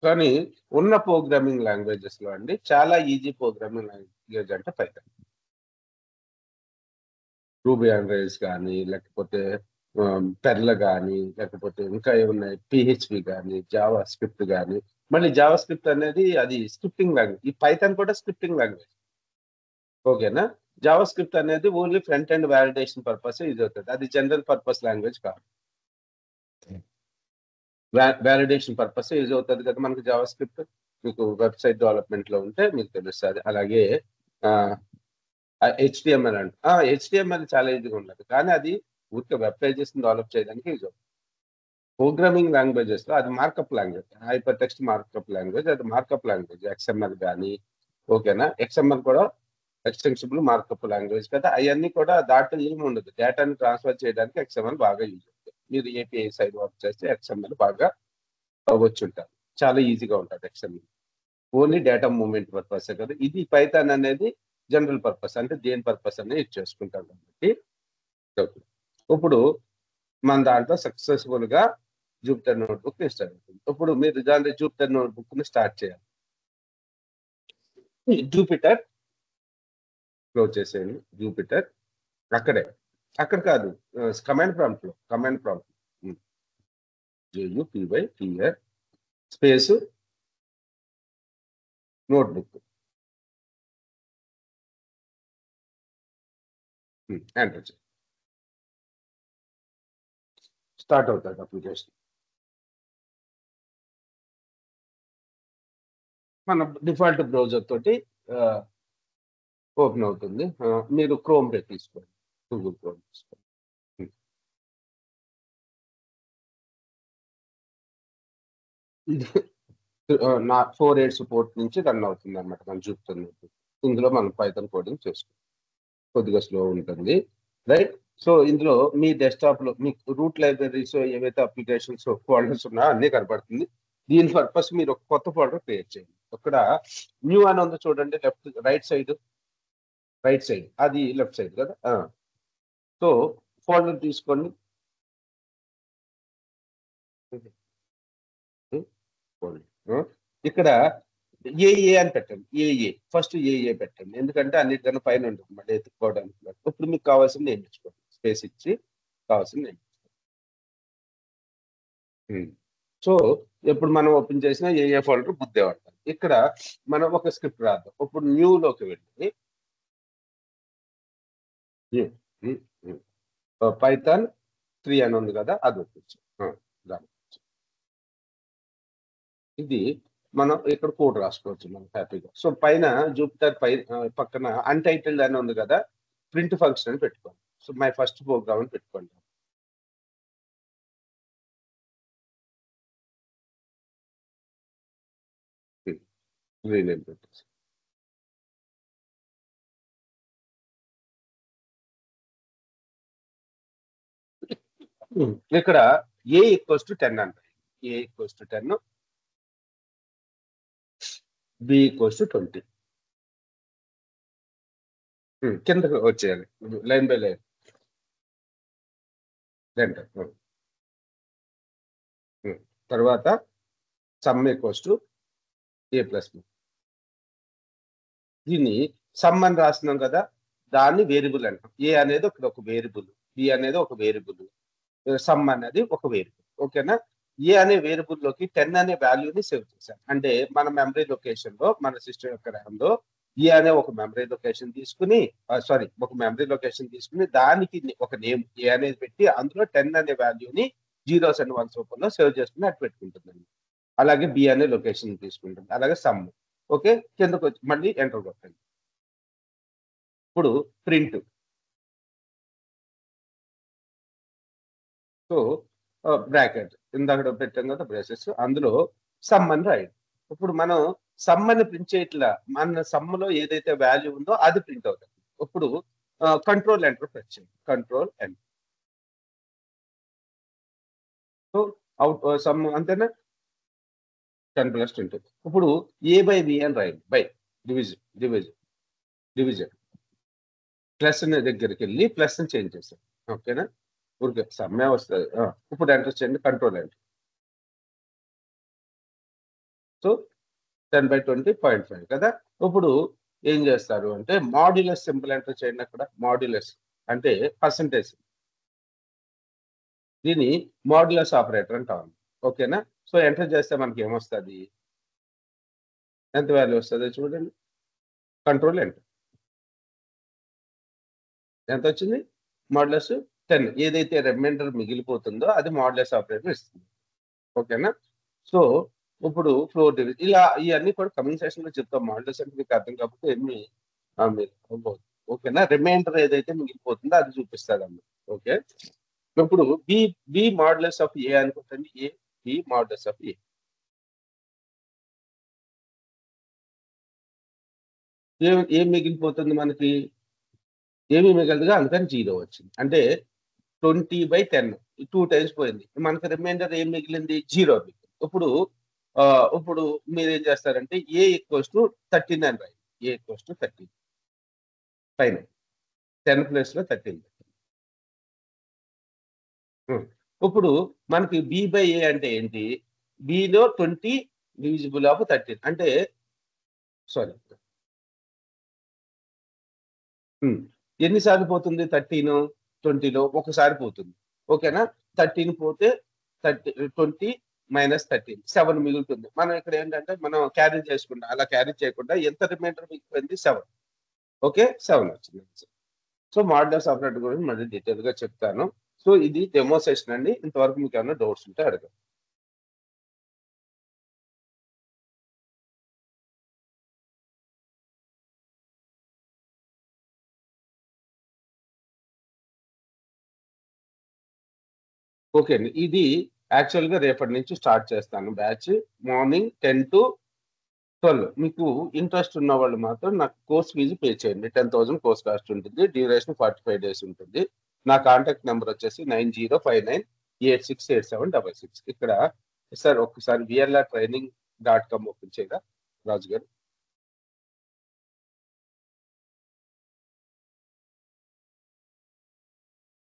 కానీ ఉన్న ప్రోగ్రామింగ్ లాంగ్వేజెస్‌లో అండి చాలా ఈజీ ప్రోగ్రామింగ్ లాంగ్వేజ్ అంటే పైథాన్. రూబీ ఆన్ రైల్స్ గానీ, లేకపోతే పెర్ల్ గానీ, లేకపోతే ఇంకా ఏమున్నాయి పీహెచ్‌పీ గానీ, జావా స్క్రిప్ట్ గానీ, మళ్ళీ జావా స్క్రిప్ట్ అనేది అది స్క్రిప్టింగ్ లాంగ్వేజ్. ఈ పైథాన్ కూడా స్క్రిప్టింగ్ లాంగ్వేజ్. ఓకేనా? జావా స్క్రిప్ట్ అనేది ఓన్లీ ఫ్రంట్ ఎండ్ వాలిడేషన్ పర్పసే యూజ్ అవుతది. అది జనరల్ పర్పస్ లాంగ్వేజ్ కాదు. వాలిడేషన్ పర్పసే యూజ్ అవుతది కదా మనకి జావా స్క్రిప్ట్. మీకు వెబ్‌సైట్ డెవలప్‌మెంట్‌లో ఉంటే మీకు తెలుస్తది. అలాగే ఆహ్, హెచ్‌టీఎంఎల్ అంట. హెచ్‌టీఎంఎల్ చాలా ఈజీగా ఉంటది. కానీ అది ఊరికే వెబ్ పేజెస్‌ని డెవలప్ చేయడానికి యూజ్ అవుతుంది. ప్రోగ్రామింగ్ లాంగ్వేజెస్‌లో అది markup language. Hyper text markup language. అది మార్కప్ లాంగ్వేజ్. ఎక్స్ఎంఎల్ గాని, ఓకేనా? ఎక్స్ఎంఎల్ కూడా ఎక్స్‌టెన్సిబుల్ మార్కప్ లాంగ్వేజ్ కదా! అయన్నీ కూడా దాంట్లో ఏమి ఉండదు. డేటాని ట్రాన్స్‌ఫర్ చేయడానికి ఎక్స్ఎంఎల్ బాగా యూజ్ అవుతుంది. మీరు ఏపీఐ సైడ్ వర్క్ చేస్తే ఎక్స్ఎంఎల్ బాగా వచ్చుంటారు. చాలా ఈజీగా ఉంటది ఎక్స్ఎంఎల్. ఓన్లీ డేటా మూవ్‌మెంట్ పర్పసే కదా! ఇది పైథాన్ అనేది జనరల్ పర్పస్. అంటే దేని పర్పస్ అనేది ఇది చేసుకుంటాం కాబట్టి ఓకే. ఇప్పుడు మన దాంట్లో సక్సెస్‌ఫుల్‌గా జూపిటర్ నోట్‌బుక్ ఇన్‌స్టాల్ అవుతుంది. ఇప్పుడు మీరు దాంట్లో జూపిటర్ నోట్‌బుక్‌ని స్టార్ట్ చేయాలి. జూపిటర్ క్లోజ్ చేసేయండి. జూపిటర్ అక్కడే. అక్కడ కాదు. కమాండ్ ప్రాంప్ట్‌లో. హ్మ్. జేయూపీవైటీఆర్ స్పేస్ నోట్‌బుక్. ఎంటర్ చేయండి. స్టార్ట్ అవుతది అప్లికేషన్. మన డిఫాల్ట్ బ్రౌజర్ తోటి ఆహ్, ఓపెన్ అవుతుంది. మీరు క్రోమ్ తీసుకోండి. గూగుల్ క్రోమ్ తీసుకోండి. హ్మ్. ఇది నా 4 సపోర్ట్ నుంచి రన్ అవుతుందన్నమాట. మనం చూపుతుంది. ఇందులో మనం పైథాన్ కోడింగ్ చేసుకోవాలి. కొద్దిగా స్లో ఉంటుంది. రైట్. సో ఇందులో మీ డెస్క్‌టాప్‌లో మీకు రూట్ లైబ్రరీస్ ఏవైతే అప్లికేషన్స్ ఫోల్డర్స్ ఉన్నాయో అన్నీ కనపడుతుంది. దీని పర్పస్ మీరు ఒక కొత్త ఫోల్డర్ క్రియేట్ చేయండి. అక్కడ న్యూ అని ఉంది చూడండి రైట్ సైడ్. రైట్ సైడ్, అది లెఫ్ట్ సైడ్ కదా. సో ఫోల్డర్ తీసుకోండి. ఇక్కడ ఏఏ అని పెట్టండి. ఏఏ ఫస్ట్ ఏఏ పెట్టండి, ఎందుకంటే అన్నిటికన్నా పైన ఉంటుంది మళ్ళీ ఎత్తుకోవడానికి. ఇప్పుడు మీకు కావాల్సింది నేమ్ ఇచ్చుకోండి, స్పేస్ ఇచ్చి కావాల్సింది నేమ్. సో ఎప్పుడు మనం ఓపెన్ చేసినా ఏఏ ఫోల్డర్ బుద్ధే వాడతాం. ఇక్కడ మనం ఒక స్క్రిప్ట్ రాద్దాం. ఇప్పుడు న్యూలోకి వెళ్ళి పైథాన్ 3 అని ఉంది కదా, అది ఒప్పించు. ఇది మనం ఇక్కడ కోడ్ రాసుకోవచ్చు మనం హ్యాపీగా. సో పైన జూపిటర్ పక్కన అన్టైటిల్డ్ అని ఉంది కదా, ప్రింట్ ఫంక్షన్ అని పెట్టుకోండి. సో మై ఫస్ట్ ప్రోగ్రామ్ అని పెట్టుకోండి. రీనేమ్ పెట్టేసి ఇక్కడ ఏ ఈక్వల్స్ టు 10 అంటారు. A equals to 10, B equals to 20. కిందకి వచ్చేయాలి లైన్ బై లైన్. తర్వాత sum equals to A plus B. దీన్ని సమ్ అని రాస్తున్నాం కదా, దాన్ని వేరియబుల్ అంటాం. ఏ అనేది ఒక వేరియబుల్, బి అనేది ఒక వేరియబుల్, సమ్ అనేది ఒక వేరియబుల్. ఓకేనా. ఏ అనే వేరియబుల్ లోకి 10 అనే వాల్యూని సేవ్ చేశాం. అంటే మన మెమరీ లొకేషన్ లో, మన సిస్టమ్ యొక్క ర్యామ్ లో ఏ అనే ఒక మెమరీ లొకేషన్ తీసుకుని దానికి ఒక నేమ్ ఏ అనేది పెట్టి అందులో 10 అనే వాల్యూని 0s and 1s రూపంలో సేవ్ చేసుకుని అటు పెట్టుకుంటుందండి. అలాగే బి అనే లొకేషన్ తీసుకుంటుంది, అలాగే సమ్. ఓకే, కిందకు వచ్చి మళ్ళీ ఎంటర్ కొట్టండి. ఇప్పుడు ప్రింట్. సో బ్రాకెట్ ఇందాక పెట్టాం కదా బ్రేసెస్, అందులో సమ్ అని రాయండి. ఇప్పుడు మనం సమ్ అని ప్రింట్ చేయట్లా, మన సమ్లో ఏదైతే వాల్యూ ఉందో అది ప్రింట్ అవుతుంది. ఇప్పుడు కంట్రోల్ ఎంటర్ ప్రెస్ చేయండి. Control enter. So out some అంతేనా, 10 + 20. ఇప్పుడు ఏ బై బి అని రాయండి. బై డివిజన్ ప్లస్ అనే దగ్గరికి వెళ్ళి ప్లస్ అని చేంజ్ చేస్తాం. ఓకేనా, ఊరికే సమ్మే వస్తుంది. ఇప్పుడు ఎంటర్ చేయండి, కంట్రోల్ ఎంటర్. సో 10/20.5 కదా. ఇప్పుడు ఏం చేస్తారు అంటే మాడ్యులస్ సింబల్ ఎంటర్ చేయండి. అక్కడ మాడ్యులస్ అంటే పర్సంటేజ్, దీన్ని మాడ్యులస్ ఆపరేటర్ అంటాం. ఓకేనా. సో ఎంటర్ చేస్తే మనకి ఏమొస్తుంది, ఎంత వాల్యూ వస్తుంది చూడండి. Control enter. ఎంత వచ్చింది, మాడ్యులస్ 10. ఏదైతే రిమైండర్ మిగిలిపోతుందో అది మాడ్యులస్ ఆపరేటర్ ఇస్తుంది. ఓకేనా. సో ఇప్పుడు ఫ్లోర్ డివిజన్, ఇలా ఇవన్నీ కూడా కమింగ్ సెషన్ లో చెప్తాం. మాడ్యులస్ అంటే మీకు అర్థం కాకపోతే ఎన్ని ఓకేనా. రిమైండర్ ఏదైతే మిగిలిపోతుందో అది చూపిస్తుంది అన్న. ఓకే, ఇప్పుడు బి మాడ్యులస్ ఆఫ్ ఏ అనుకుంటుంది. బి మాడ్యులస్ ఆఫ్ ఏ ఏం మిగిలిపోతుంది మనకి, ఏమి మిగలదుగా, అందుకని 0 వచ్చింది. అంటే 20/10 2 టైమ్స్ పోయింది. మనకి రిమైండర్ ఏం మిగిలింది, 0 మిగిలింది. ఇప్పుడు మీరు ఏం చేస్తారంటే ఏ ఈక్వల్స్ టు 13 అని రాయండి. ఏ ఈక్వల్స్ టు 13 పైన 10 ప్లేస్ లో 13. ఇప్పుడు మనకి బి బై ఏ అంటే ఏంటి, బిలో 20 డివిజిబుల్ ఆఫ్ 13 అంటే సారీ ఎన్నిసార్లు పోతుంది 13 20లో ఒకసారి పోతుంది. ఓకేనా. 13 పోతే 20 - 13 7 మిగులుతుంది. మనం ఇక్కడ ఏంటంటే మనం క్యారీ చేసుకుంటాం, అలా క్యారీ చేయకుండా ఎంత రిమైండర్ మిగిలిపోయింది 7. ఓకే, 7 వచ్చింది. సో మాడ్యులస్ ఆపరేటర్ గురించి మళ్ళీ డీటెయిల్ గా చెప్తాను. సో ఇది డెమో సెషన్ అండి. ఇంతవరకు మీకు ఏమైనా డౌట్స్ ఉంటే అడగండి. ఓకే అండి, ఇది యాక్చువల్ గా రేపటి నుంచి స్టార్ట్ చేస్తాను బ్యాచ్. Morning 10 to 12. మీకు ఇంట్రెస్ట్ ఉన్న వాళ్ళు మాత్రం నాకు కోర్స్ ఫీజు పే చేయండి. 10,000 కోర్స్ కాస్ట్ ఉంటుంది. డ్యూరేషన్ 45 days ఉంటుంది. నా కాంటాక్ట్ నెంబర్ వచ్చేసి 9059868766. ఇక్కడ సార్ ఒకసారి vrtraining.com ఓపెన్ చేయగా రాజు గారు.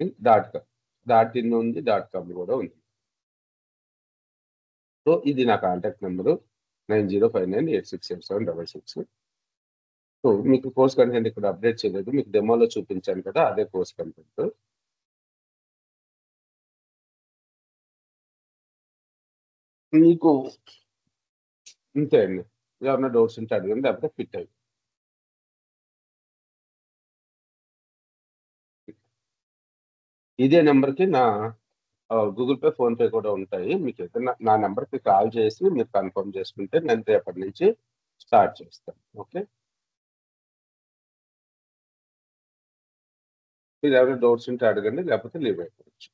.in ఉంది, .com కూడా ఉంది. సో ఇది నా కాంటాక్ట్ నెంబరు 9059867766. సో మీకు కోర్స్ కంటెంట్ ఇక్కడ అప్డేట్ చేయలేదు, మీకు డెమోలో చూపించాను కదా, అదే కోర్స్ కంటెంట్. మీకు ఇంతే అండి, ఏమన్నా డౌట్స్ ఉంటే అడగండి, లేకపోతే ఫిట్ అయ్యి. ఇదే నెంబర్కి నా గూగుల్ పే, ఫోన్ పే కూడా ఉంటాయి. మీకు ఏదైనా నా నెంబర్కి కాల్ చేసి మీరు కన్ఫర్మ్ చేసుకుంటే నేను రేపటి నుంచి స్టార్ట్ చేస్తాను. ఓకే, మీరు ఎవరైనా డౌట్స్ ఉంటే అడగండి, లేకపోతే లీవ్ అయిపోవచ్చు.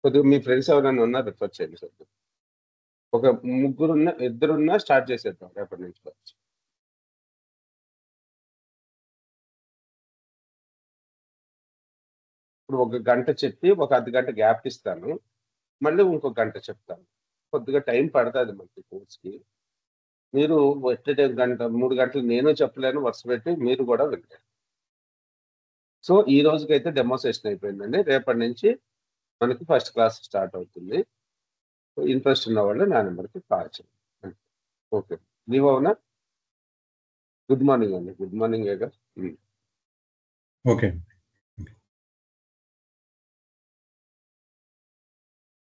కొద్దిగా మీ ఫ్రెండ్స్ ఎవరైనా ఉన్నా రిఫర్ చేయండి సార్. ఒక ముగ్గురున్నా, ఇద్దరున్నా స్టార్ట్ చేసేద్దాం రేపటి నుంచి వచ్చి. ఇప్పుడు ఒక గంట చెప్పి ఒక అర్ధ గంట గ్యాప్ ఇస్తాను, మళ్ళీ ఇంకో గంట చెప్తాను. కొద్దిగా టైం పడుతుంది మనకి కోర్స్కి. మీరు ఎట్టే గంట 3 గంటలు నేను చెప్పలేను, వరుస పెట్టి మీరు కూడా వినలేరు. సో ఈ రోజుకైతే డెమో సెషన్ అయిపోయిందండి. రేపటి నుంచి మనకి ఫస్ట్ క్లాస్ స్టార్ట్ అవుతుంది. ఇంట్రెస్ట్ ఉన్న వాళ్ళు నా నెంబర్కి కాల్ చేయండి. ఓకే, లీవ్ అవునా? గుడ్ మార్నింగ్ అండి. Good morning. ఓకే.